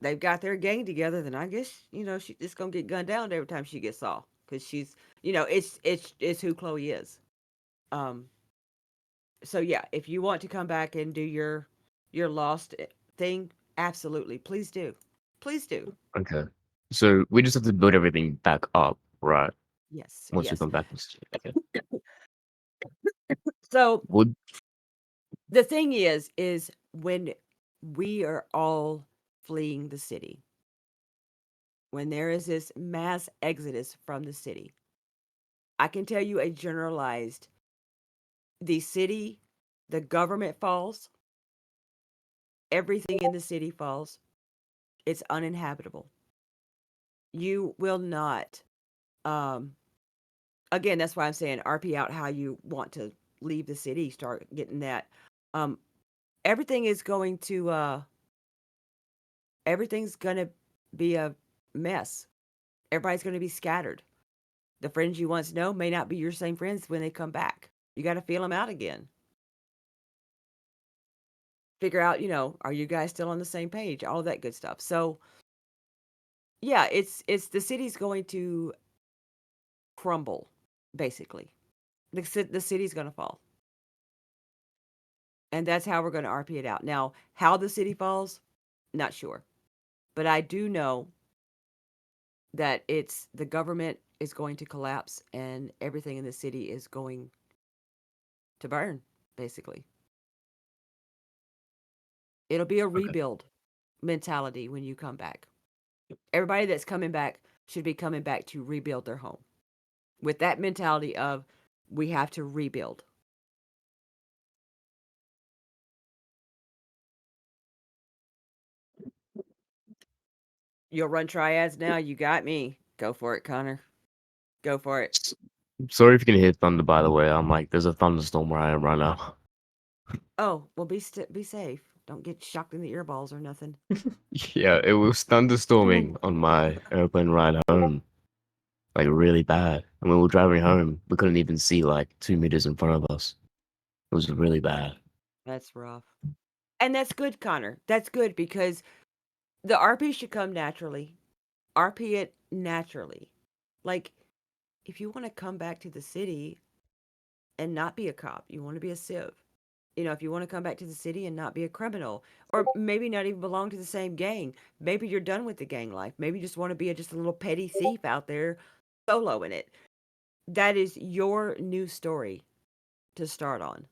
they've got their gang together, then I guess she's just gonna get gunned down every time she gets saw because she's it's who Chloe is. Um, so yeah, if you want to come back and do your lost thing, absolutely, please do, please do. Okay. So we just have to build everything back up, right? Yes, Once we yes. come back. Okay. So Would the thing is when we are all fleeing the city, when there is this mass exodus from the city, I can tell you a generalized the city, the government falls, everything in the city falls. It's uninhabitable. You will not um again, that's why I'm saying RP out how you want to leave the city, start getting that. Um everything is going to everything's going to be a mess. Everybody's going to be scattered. The friends you once know may not be your same friends when they come back. You got to feel them out again. Figure out, are you guys still on the same page? All that good stuff. So, yeah, it's the city's going to crumble basically. The city's going to fall. And that's how we're going to RP it out. Now, how the city falls, not sure. But I do know that it's the government is going to collapse and everything in the city is going to burn basically. It'll be a okay. rebuild mentality when you come back. Everybody that's coming back should be coming back to rebuild their home with that mentality of we have to rebuild. You'll run triads now. You got me. Go for it, Connor. Go for it. Sorry if you can hear thunder, by the way. I'm like, there's a thunderstorm where I am right now. Oh, well, be safe. Don't get shocked in the earballs or nothing. Yeah, it was thunderstorming on my airplane ride home, like really bad. And when we were driving home, we couldn't even see like 2 meters in front of us. It was really bad. That's rough. And that's good, Connor. That's good because the RP should come naturally. RP it naturally. Like, if you want to come back to the city and not be a cop, you want to be a civ. If you want to come back to the city and not be a criminal, or maybe not even belong to the same gang, maybe you're done with the gang life. Maybe you just want to be just a little petty thief out there solo in it. That is your new story to start on.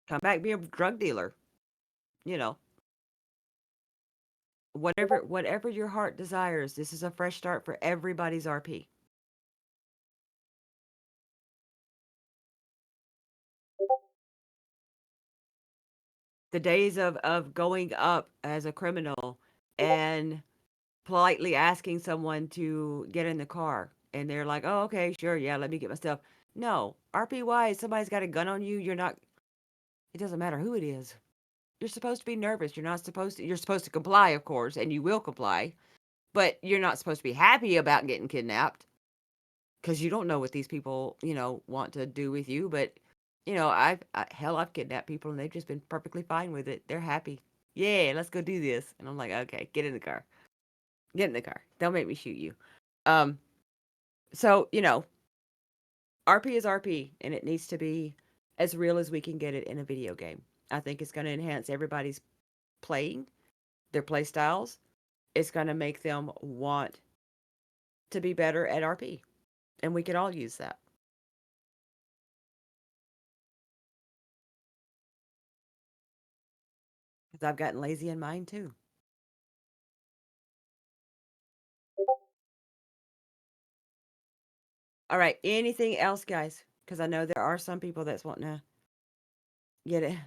Come back, be a drug dealer. You know, whatever your heart desires. This is a fresh start for everybody's RP. The days of going up as a criminal and politely asking someone to get in the car and they're like, "Oh, okay, sure, yeah, let me get my stuff." No, RPY, if somebody's got a gun on you, you're not it doesn't matter who it is. You're supposed to be nervous. You're supposed to comply, of course, and you will comply, but you're not supposed to be happy about getting kidnapped because you don't know what these people, want to do with you, but I've kidnapped people and they've just been perfectly fine with it. They're happy. Yeah, let's go do this. And I'm like, "Okay, get in the car. Get in the car. Don't make me shoot you." Um So, RP is RP, and it needs to be as real as we can get it in a video game. I think it's going to enhance everybody's playing, their play styles. It's going to make them want to be better at RP, and we could all use that. Because I've gotten lazy in mine too. All right, anything else, guys? Because I know there are some people that's wanting to get it.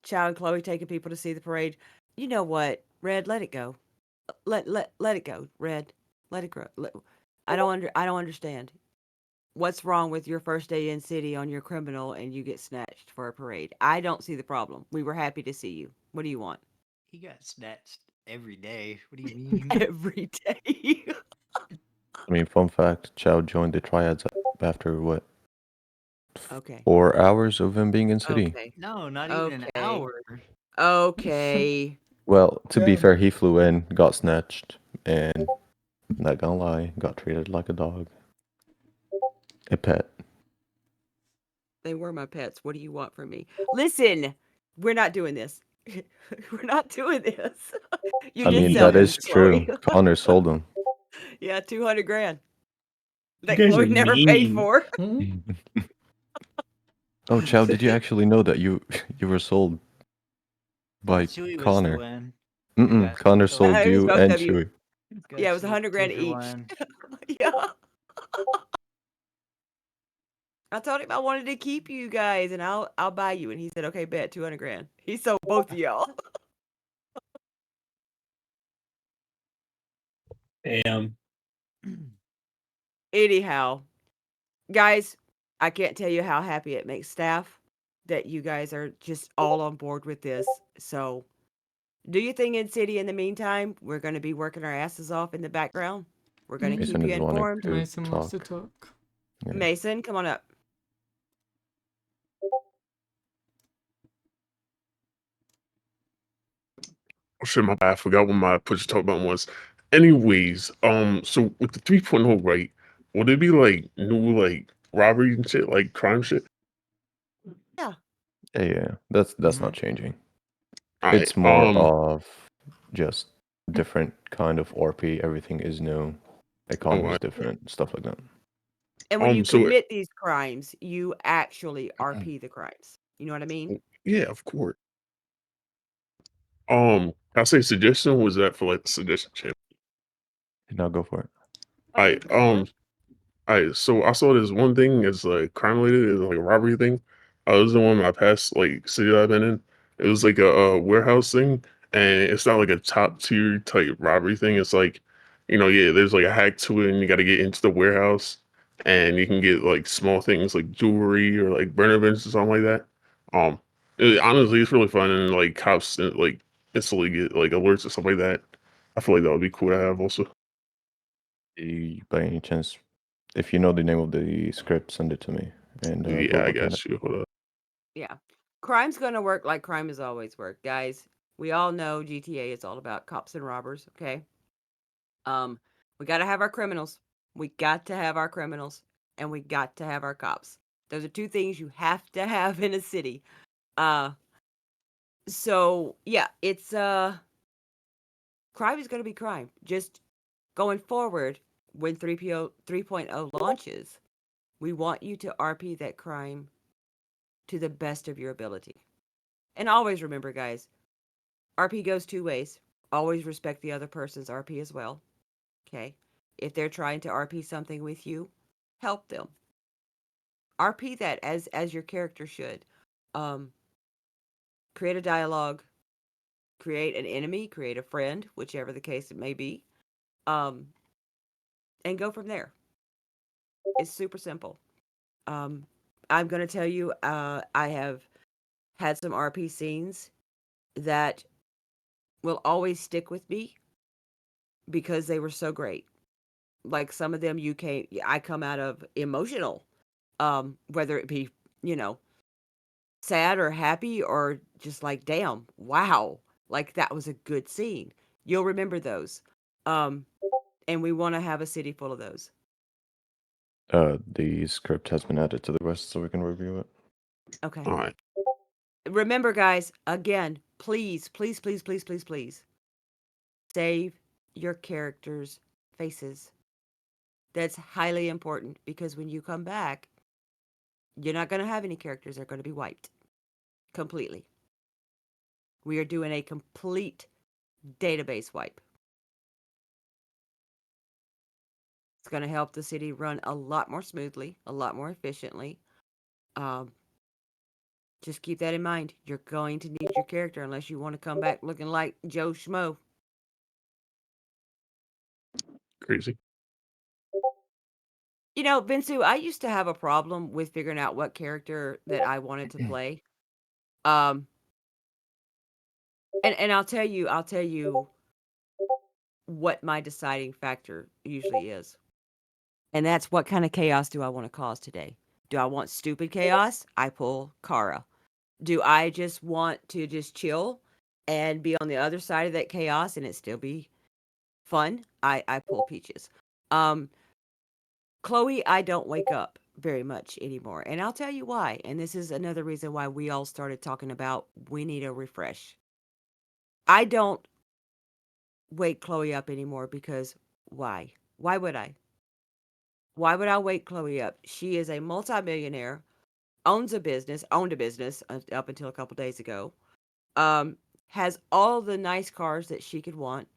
Chow and Chloe taking people to see the parade. You know what, Red? Let it go. Let it go, Red. Let it grow. I don't understand. What's wrong with your first day in city on your criminal and you get snatched for a parade? I don't see the problem. We were happy to see you. What do you want? He got snatched every day. What do you mean? Every day. I mean, fun fact: Chow joined the triads after what Okay. 4 hours of him being in city. Okay. No, not even an Okay. hour. Okay. Well, to be Yeah. fair, he flew in, got snatched, and not gonna lie, got treated like a dog, a pet. They were my pets. What do you want from me? Listen, we're not doing this. We're not doing this. You I did mean, sell that him, is Chloe. true. Connor sold him. Yeah, 200 grand. You That guys are Chloe never paid mean. for. Oh, Chow, did you actually know that you you were sold by Chewy was still Connor? in. You guys Connor still sold It was you both and of you. Chewy. Yeah, it was 100 grand for each. one. Yeah. I told him I wanted to keep you guys and I'll buy you. And he said, okay, bet 200 grand. He sold both of y'all. Damn. Anyhow, guys, I can't tell you how happy it makes staff that you guys are just all on board with this. So do your thing in city in the meantime. We're going to be working our asses off in the background. We're going to keep Mason you is wanting informed. to Mason wants to talk. talk. Yeah. Mason, come on up. Oh shit, my bad. I forgot what my push to talk button was. Anyways, so with the 3.0, right, would it be like new like robbery and shit, like crime shit? Yeah. Yeah, that's Mhm. not changing. Alright, It's more of just different kind of RP. Everything is new. Economy is alright. different, stuff like that. And when you So commit these crimes, you actually RP the crimes. You know what I mean? yeah, of course. Can I say suggestion? Was that for like the suggestion channel? Now go for it. Oh, yeah, Alright, go for it. Alright, so I saw this one thing as like crime related, it's like a robbery thing. It was the one in my past like city that I've been in. It was like a warehouse thing, and it's not like a top tier type robbery thing. It's like, yeah, there's like a hack to it, and you got to get into the warehouse, and you can get like small things like jewelry or like burner events or something like that. Honestly, it's really fun, and like cops like instantly get like alerts or something like that. I feel like that would be cool to have also. By any chance, if you know the name of the script, send it to me, and Yeah, we'll I look at it. got you. Hold up. Yeah. Crime's going to work like crime has always worked. Guys, we all know GTA is all about cops and robbers, okay? We got to have our criminals. We got to have our criminals and we got to have our cops. Those are two things you have to have in a city. So yeah, it's crime is going to be crime. Just going forward when 3.0 launches, we want you to RP that crime to the best of your ability. And always remember, guys, RP goes two ways. Always respect the other person's RP as well. Okay? If they're trying to RP something with you, help them. RP that as your character should. Um, create a dialogue, create an enemy, create a friend, whichever the case it may be. Um, and go from there. It's super simple. Um, I'm gonna tell you, I have had some RP scenes that will always stick with me because they were so great. Like some of them I come out of emotional, whether it be, you know, sad or happy or just like, damn, wow, like that was a good scene. You'll remember those. Um, and we want to have a city full of those. The script has been added to the list, so we can review it. Okay. All right. Remember, guys, again, please, please, please, please, please, please save your characters' faces. That's highly important because when you come back, you're not going to have any characters that are going to be wiped completely. We are doing a complete database wipe. It's going to help the city run a lot more smoothly, a lot more efficiently. Um, just keep that in mind. You're going to need your character unless you want to come back looking like Joe Schmo. Crazy. You know, Vinsu, I used to have a problem with figuring out what character that I wanted to play. Um, and I'll tell you what my deciding factor usually is. And that's what kind of chaos do I want to cause today? Do I want stupid chaos? I pull Kara. Do I just want to just chill and be on the other side of that chaos and it still be fun? I pull Peaches. Um, Chloe, I don't wake up very much anymore. And I'll tell you why. And this is another reason why we all started talking about we need a refresh. I don't wake Chloe up anymore because why? Why would I? Why would I wake Chloe up? She is a multimillionaire, owned a business up until a couple days ago. Um, has all the nice cars that she could want,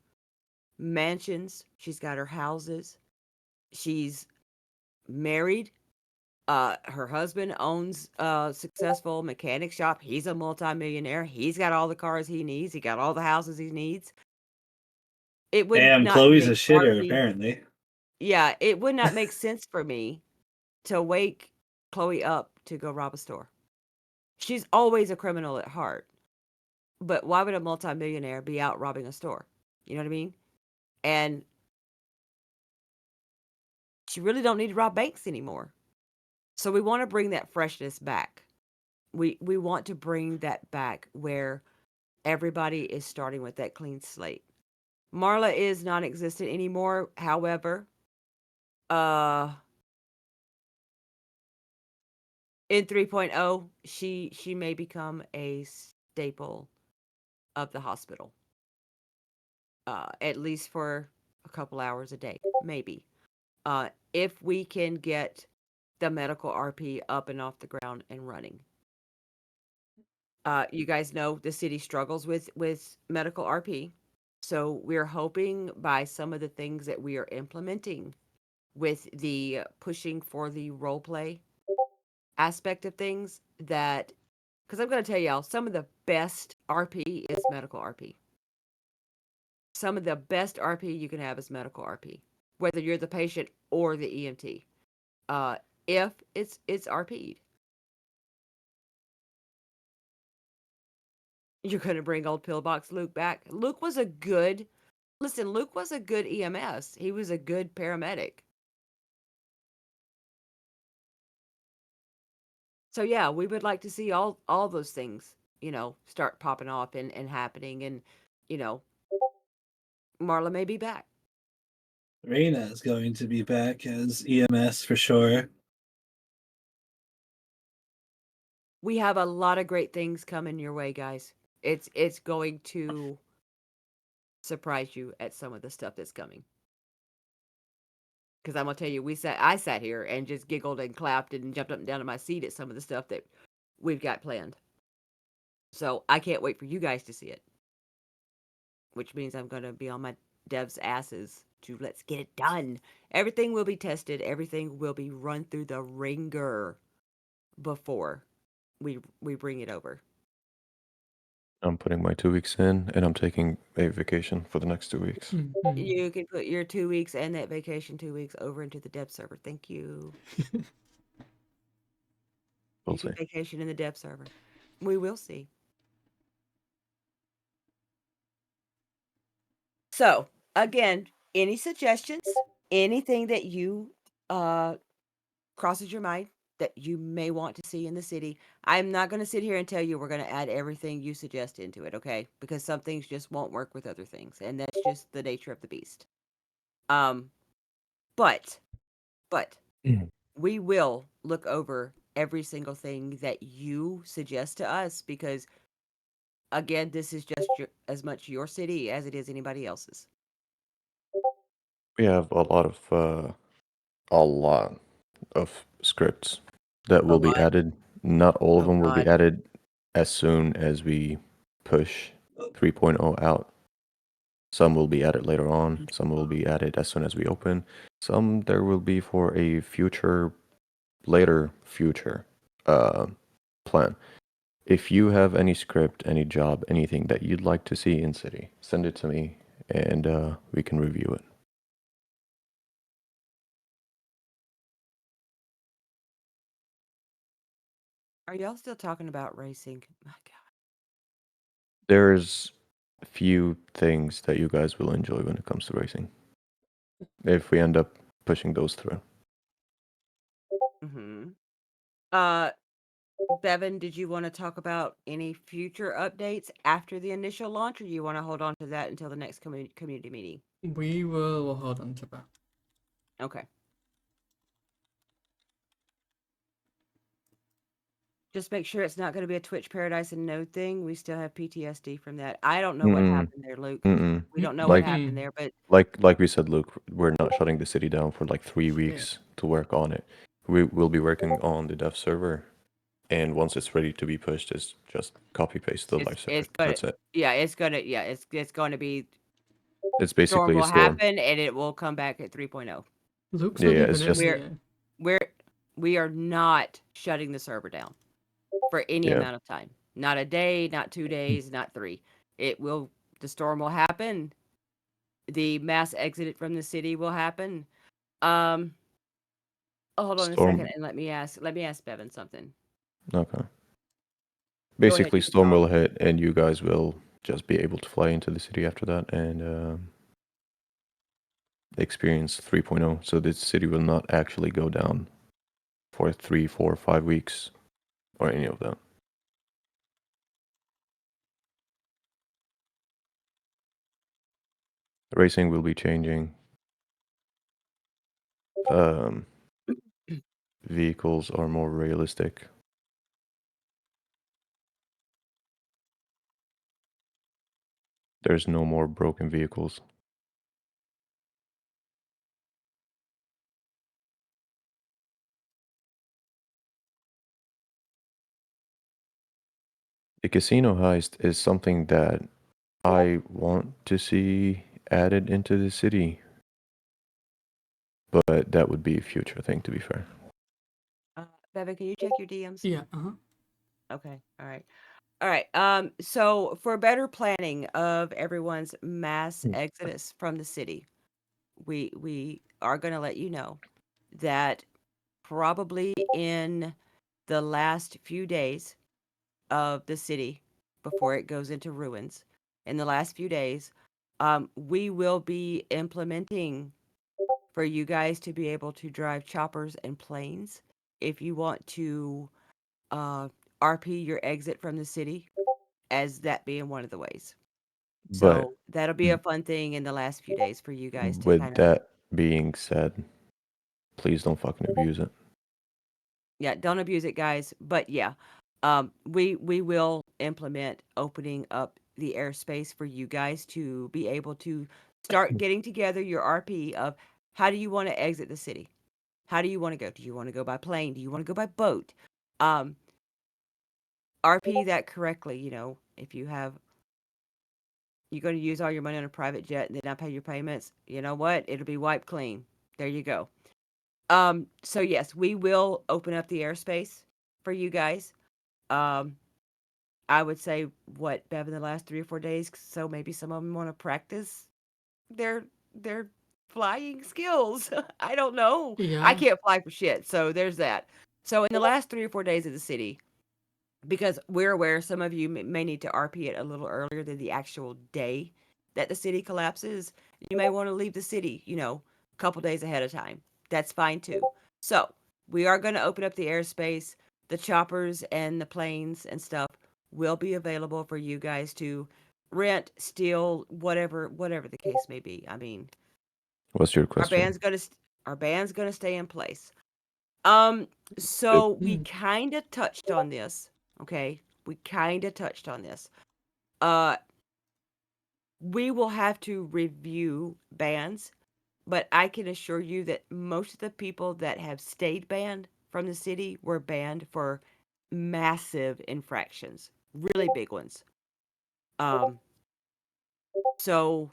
mansions. She's got her houses. She's married. Her husband owns a successful mechanic shop. He's a multimillionaire. He's got all the cars he needs. He got all the houses he needs. It would Damn, not Chloe's a make shitter, RP. apparently. Yeah, it would not make sense for me to wake Chloe up to go rob a store. She's always a criminal at heart. But why would a multimillionaire be out robbing a store? You know what I mean? And she really don't need to rob banks anymore. So we want to bring that freshness back. We want to bring that back where everybody is starting with that clean slate. Marla is non-existent anymore. However, uh in 3.0, she may become a staple of the hospital. At least for a couple hours a day, maybe. If we can get the medical RP up and off the ground and running. You guys know the city struggles with medical RP. So we're hoping by some of the things that we are implementing with the pushing for the role play aspect of things that because I'm going to tell y'all some of the best RP is medical RP. Some of the best RP you can have is medical RP, whether you're the patient or the EMT. Uh, if it's RP'd, you're going to bring old pillbox Luke back. Luke was a good listen. Luke was a good EMS. He was a good paramedic. So yeah, we would like to see all those things, start popping off and happening, and you know, Marla may be back. Reina is going to be back as EMS for sure. We have a lot of great things coming your way, guys. It's going to surprise you at some of the stuff that's coming. Because I'm gonna tell you, I sat here and just giggled and clapped and jumped up and down in my seat at some of the stuff that we've got planned. So I can't wait for you guys to see it. Which means I'm gonna be on my devs' asses to let's get it done. Everything will be tested. Everything will be run through the ringer before we bring it over. I'm putting my 2 weeks in, and I'm taking a vacation for the next 2 weeks. Mhm. You can put your 2 weeks and that vacation 2 weeks over into the dev server. Thank you. We'll You see. can vacation in the dev server. We will see. So, again, any suggestions, anything that you crosses your mind that you may want to see in the city. I'm not going to sit here and tell you we're going to add everything you suggest into it, okay? Because some things just won't work with other things, and that's just the nature of the beast. Um, but Mhm. we will look over every single thing that you suggest to us because again, this is just as much your city as it is anybody else's. We have a lot of scripts that A will be lot. added. Not all of Oh them will be God. added as soon as we push 3.0 out. Some will be added later on. Some will be added as soon as we open. Some there will be for a later future plan. If you have any script, any job, anything that you'd like to see in city, send it to me and we can review it. Are y'all still talking about racing? My God. There's few things that you guys will enjoy when it comes to racing. If we end up pushing those through. Mm-hmm. Uh, Bevan, did you want to talk about any future updates after the initial launch, or you want to hold on to that until the next community meeting? We will hold on to that. Okay. Just make sure it's not going to be a Twitch Paradise and Node thing. We still have PTSD from that. I don't know what Mm-mm, happened there, Luke. mm-mm. We don't know what Like happened there, but like we said, Luke, we're not shutting the city down for like 3 weeks Yeah. to work on it. We will be working on the dev server, and once it's ready to be pushed, it's just copy paste the live server. it's gonna, That's it. it's going to be It's Storm basically a will storm. happen and it will come back at 3.0. Luke's Yeah, not yeah. even It's in just We're here. we're we are not shutting the server down for any yeah. amount of time. Not a day, not 2 days, not three. It will the storm will happen. The mass exit from the city will happen. Um hold on a second Storm. and let me ask Bevan something. Okay. Go ahead, Basically, you can storm talk. will hit, and you guys will just be able to fly into the city after that and experience 3.0. So this city will not actually go down for 3, 4, 5 weeks or any of that. Racing will be changing. Um, Vehicles are more realistic. There's no more broken vehicles. The casino heist is something that I want to see added into the city, but that would be a future thing, to be fair. Bevan, can you check your DMs? Yeah. Uh-huh. Okay. All right. All right. So for better planning of everyone's mass exodus from the city, we are going to let you know that probably in the last few days of the city before it goes into ruins, in the last few days, we will be implementing for you guys to be able to drive choppers and planes if you want to uh, RP your exit from the city, as that being one of the ways. But So that'll be a fun thing in the last few days for you guys to with kind of, that being said, please don't fucking abuse it. yeah, don't abuse it, guys. But yeah, we will implement opening up the airspace for you guys to be able to start getting together your RP of how do you want to exit the city? How do you want to go? Do you want to go by plane? Do you want to go by boat? Um, RP that correctly. If you're going to use all your money on a private jet and then not pay your payments, you know what? It'll be wiped clean. There you go. So yes, we will open up the airspace for you guys. Um, I would say what, Bev, in the last 3 or 4 days, so maybe some of them want to practice their their flying skills. I don't know. I Yeah. can't fly for shit, so there's that. So in the last 3 or 4 days of the city, because we're aware some of you may need to RP it a little earlier than the actual day that the city collapses. You may want to leave the city, a couple days ahead of time. That's fine too. So we are going to open up the airspace. The choppers and the planes and stuff will be available for you guys to rent, steal, whatever the case may be. I mean, What's your our question? band's gonna our band's gonna stay in place. Um, so we Mm. kind of touched on this, okay? We kind of touched on this. Uh, we will have to review bans, but I can assure you that most of the people that have stayed banned from the city were banned for massive infractions, really big ones. Um, so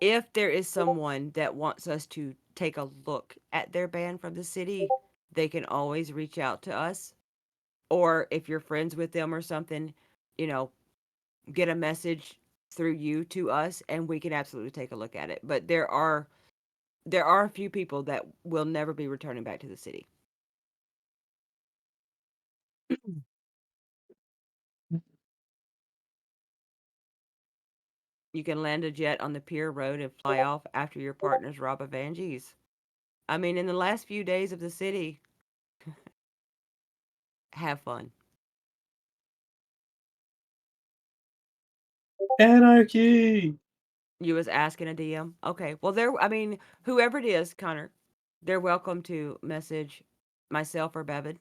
if there is someone that wants us to take a look at their ban from the city, they can always reach out to us. Or if you're friends with them or something, you know, get a message through you to us and we can absolutely take a look at it. But there are a few people that will never be returning back to the city. You can land a jet on the pier road and fly off after your partners rob Evangees. I mean, in the last few days of the city, have fun. Anarchy. You was asking a DM. Okay. Well, I mean, whoever it is, Connor, they're welcome to message myself or Bevan,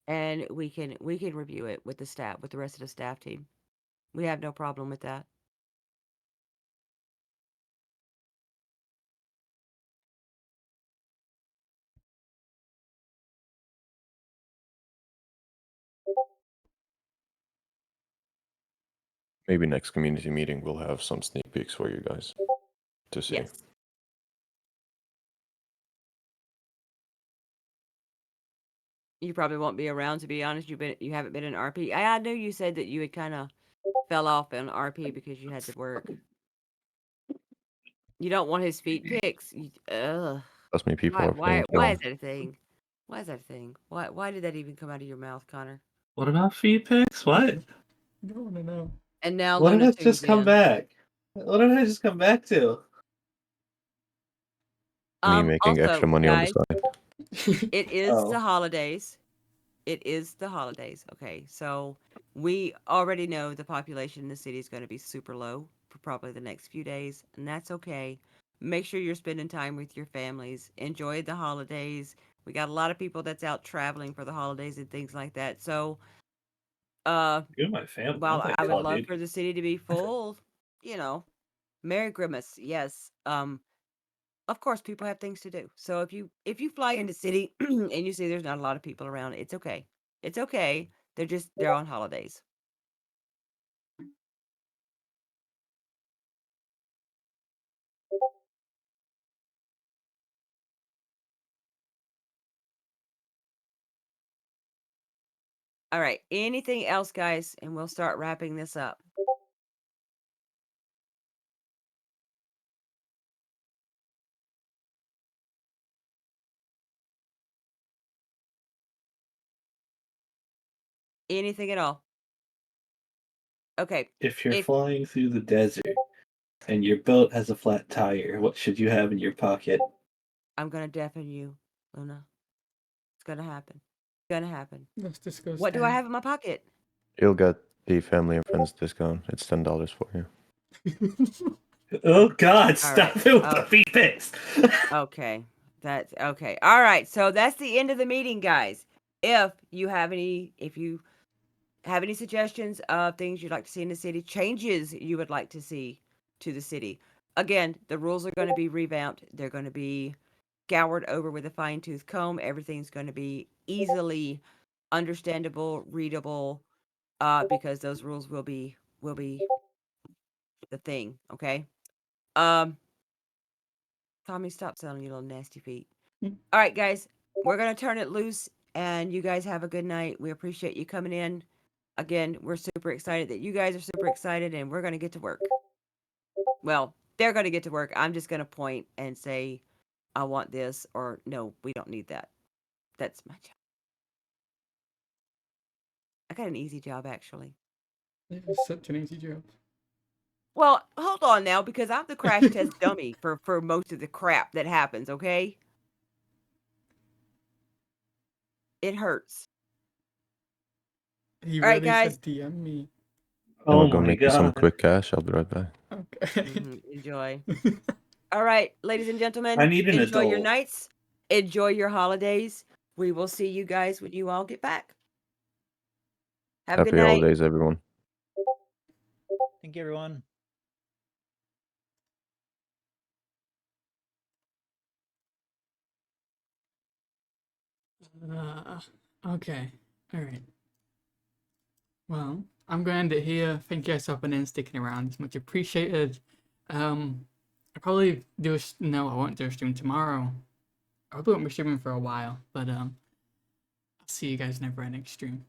and we can review it with the staff, with the rest of the staff team. We have no problem with that. Maybe next community meeting we'll have some sneak peeks for you guys to see. Yes. You probably won't be around, to be honest. You haven't been in RP. I knew you said that you had kind of fell off in RP because you had to work. You don't want his feet pics. Ugh. Trust me, people Why? are playing Why Kill. is that a thing? Why is that a thing? Why did that even come out of your mouth, Connor? What about feed pics? What? I don't want to know. And now What did Luna I just tunes come in. back? What did I just come back to? Me making extra Also, money on the guys, side. it is Oh. the holidays. It is the holidays. Okay, so we already know the population in the city is going to be super low for probably the next few days, and that's okay. Make sure you're spending time with your families. Enjoy the holidays. We got a lot of people that's out traveling for the holidays and things like that. So, You and my family. while Like, I would oh, love dude. for the city to be full, you know, Merry Grimace, yes. Of course, people have things to do. So if you fly into city and you see there's not a lot of people around, it's okay. It's okay. They're on holidays. All right. Anything else, guys? And we'll start wrapping this up. Anything at all? Okay. If you're If flying through the desert and your boat has a flat tire, what should you have in your pocket? I'm gonna deafen you, Luna. It's gonna happen. It's gonna happen. That's disgusting. What do I have in my pocket? You'll get the family and friends discount. It's $10 for you. Oh God! All Stop right. it with the feed pics. Okay. That's okay. All right. So that's the end of the meeting, guys. If you have any suggestions of things you'd like to see in the city, changes you would like to see to the city. Again, the rules are going to be revamped. They're going to be scoured over with a fine tooth comb. Everything's going to be easily understandable, readable, because those rules will be the thing. Okay. Um, Tommy, stop selling your little nasty feet. All right, guys, we're gonna turn it loose, and you guys have a good night. We appreciate you coming in. Again, we're super excited that you guys are super excited, and we're gonna get to work. Well, they're gonna get to work. I'm just gonna point and say, I want this, or no, we don't need that. That's my job. I got an easy job, actually. It's such an easy job. Well, hold on now, because I'm the crash test dummy for most of the crap that happens. Okay, it hurts. He All right, really guys. said DM me. I'm Oh gonna go my make me some God! quick cash. I'll be right back. Okay. Enjoy. All right, ladies and gentlemen, I need an enjoy your adult. nights, enjoy your holidays. We will see you guys when you all get back. Have a good Happy night. holidays, everyone. Thank you, everyone. Okay. All right. Well, I'm going to end it here. Thank you guys for in sticking around. It's much appreciated. I probably no, I won't do a stream tomorrow. I probably won't be streaming for a while, but I'll see you guys never next stream.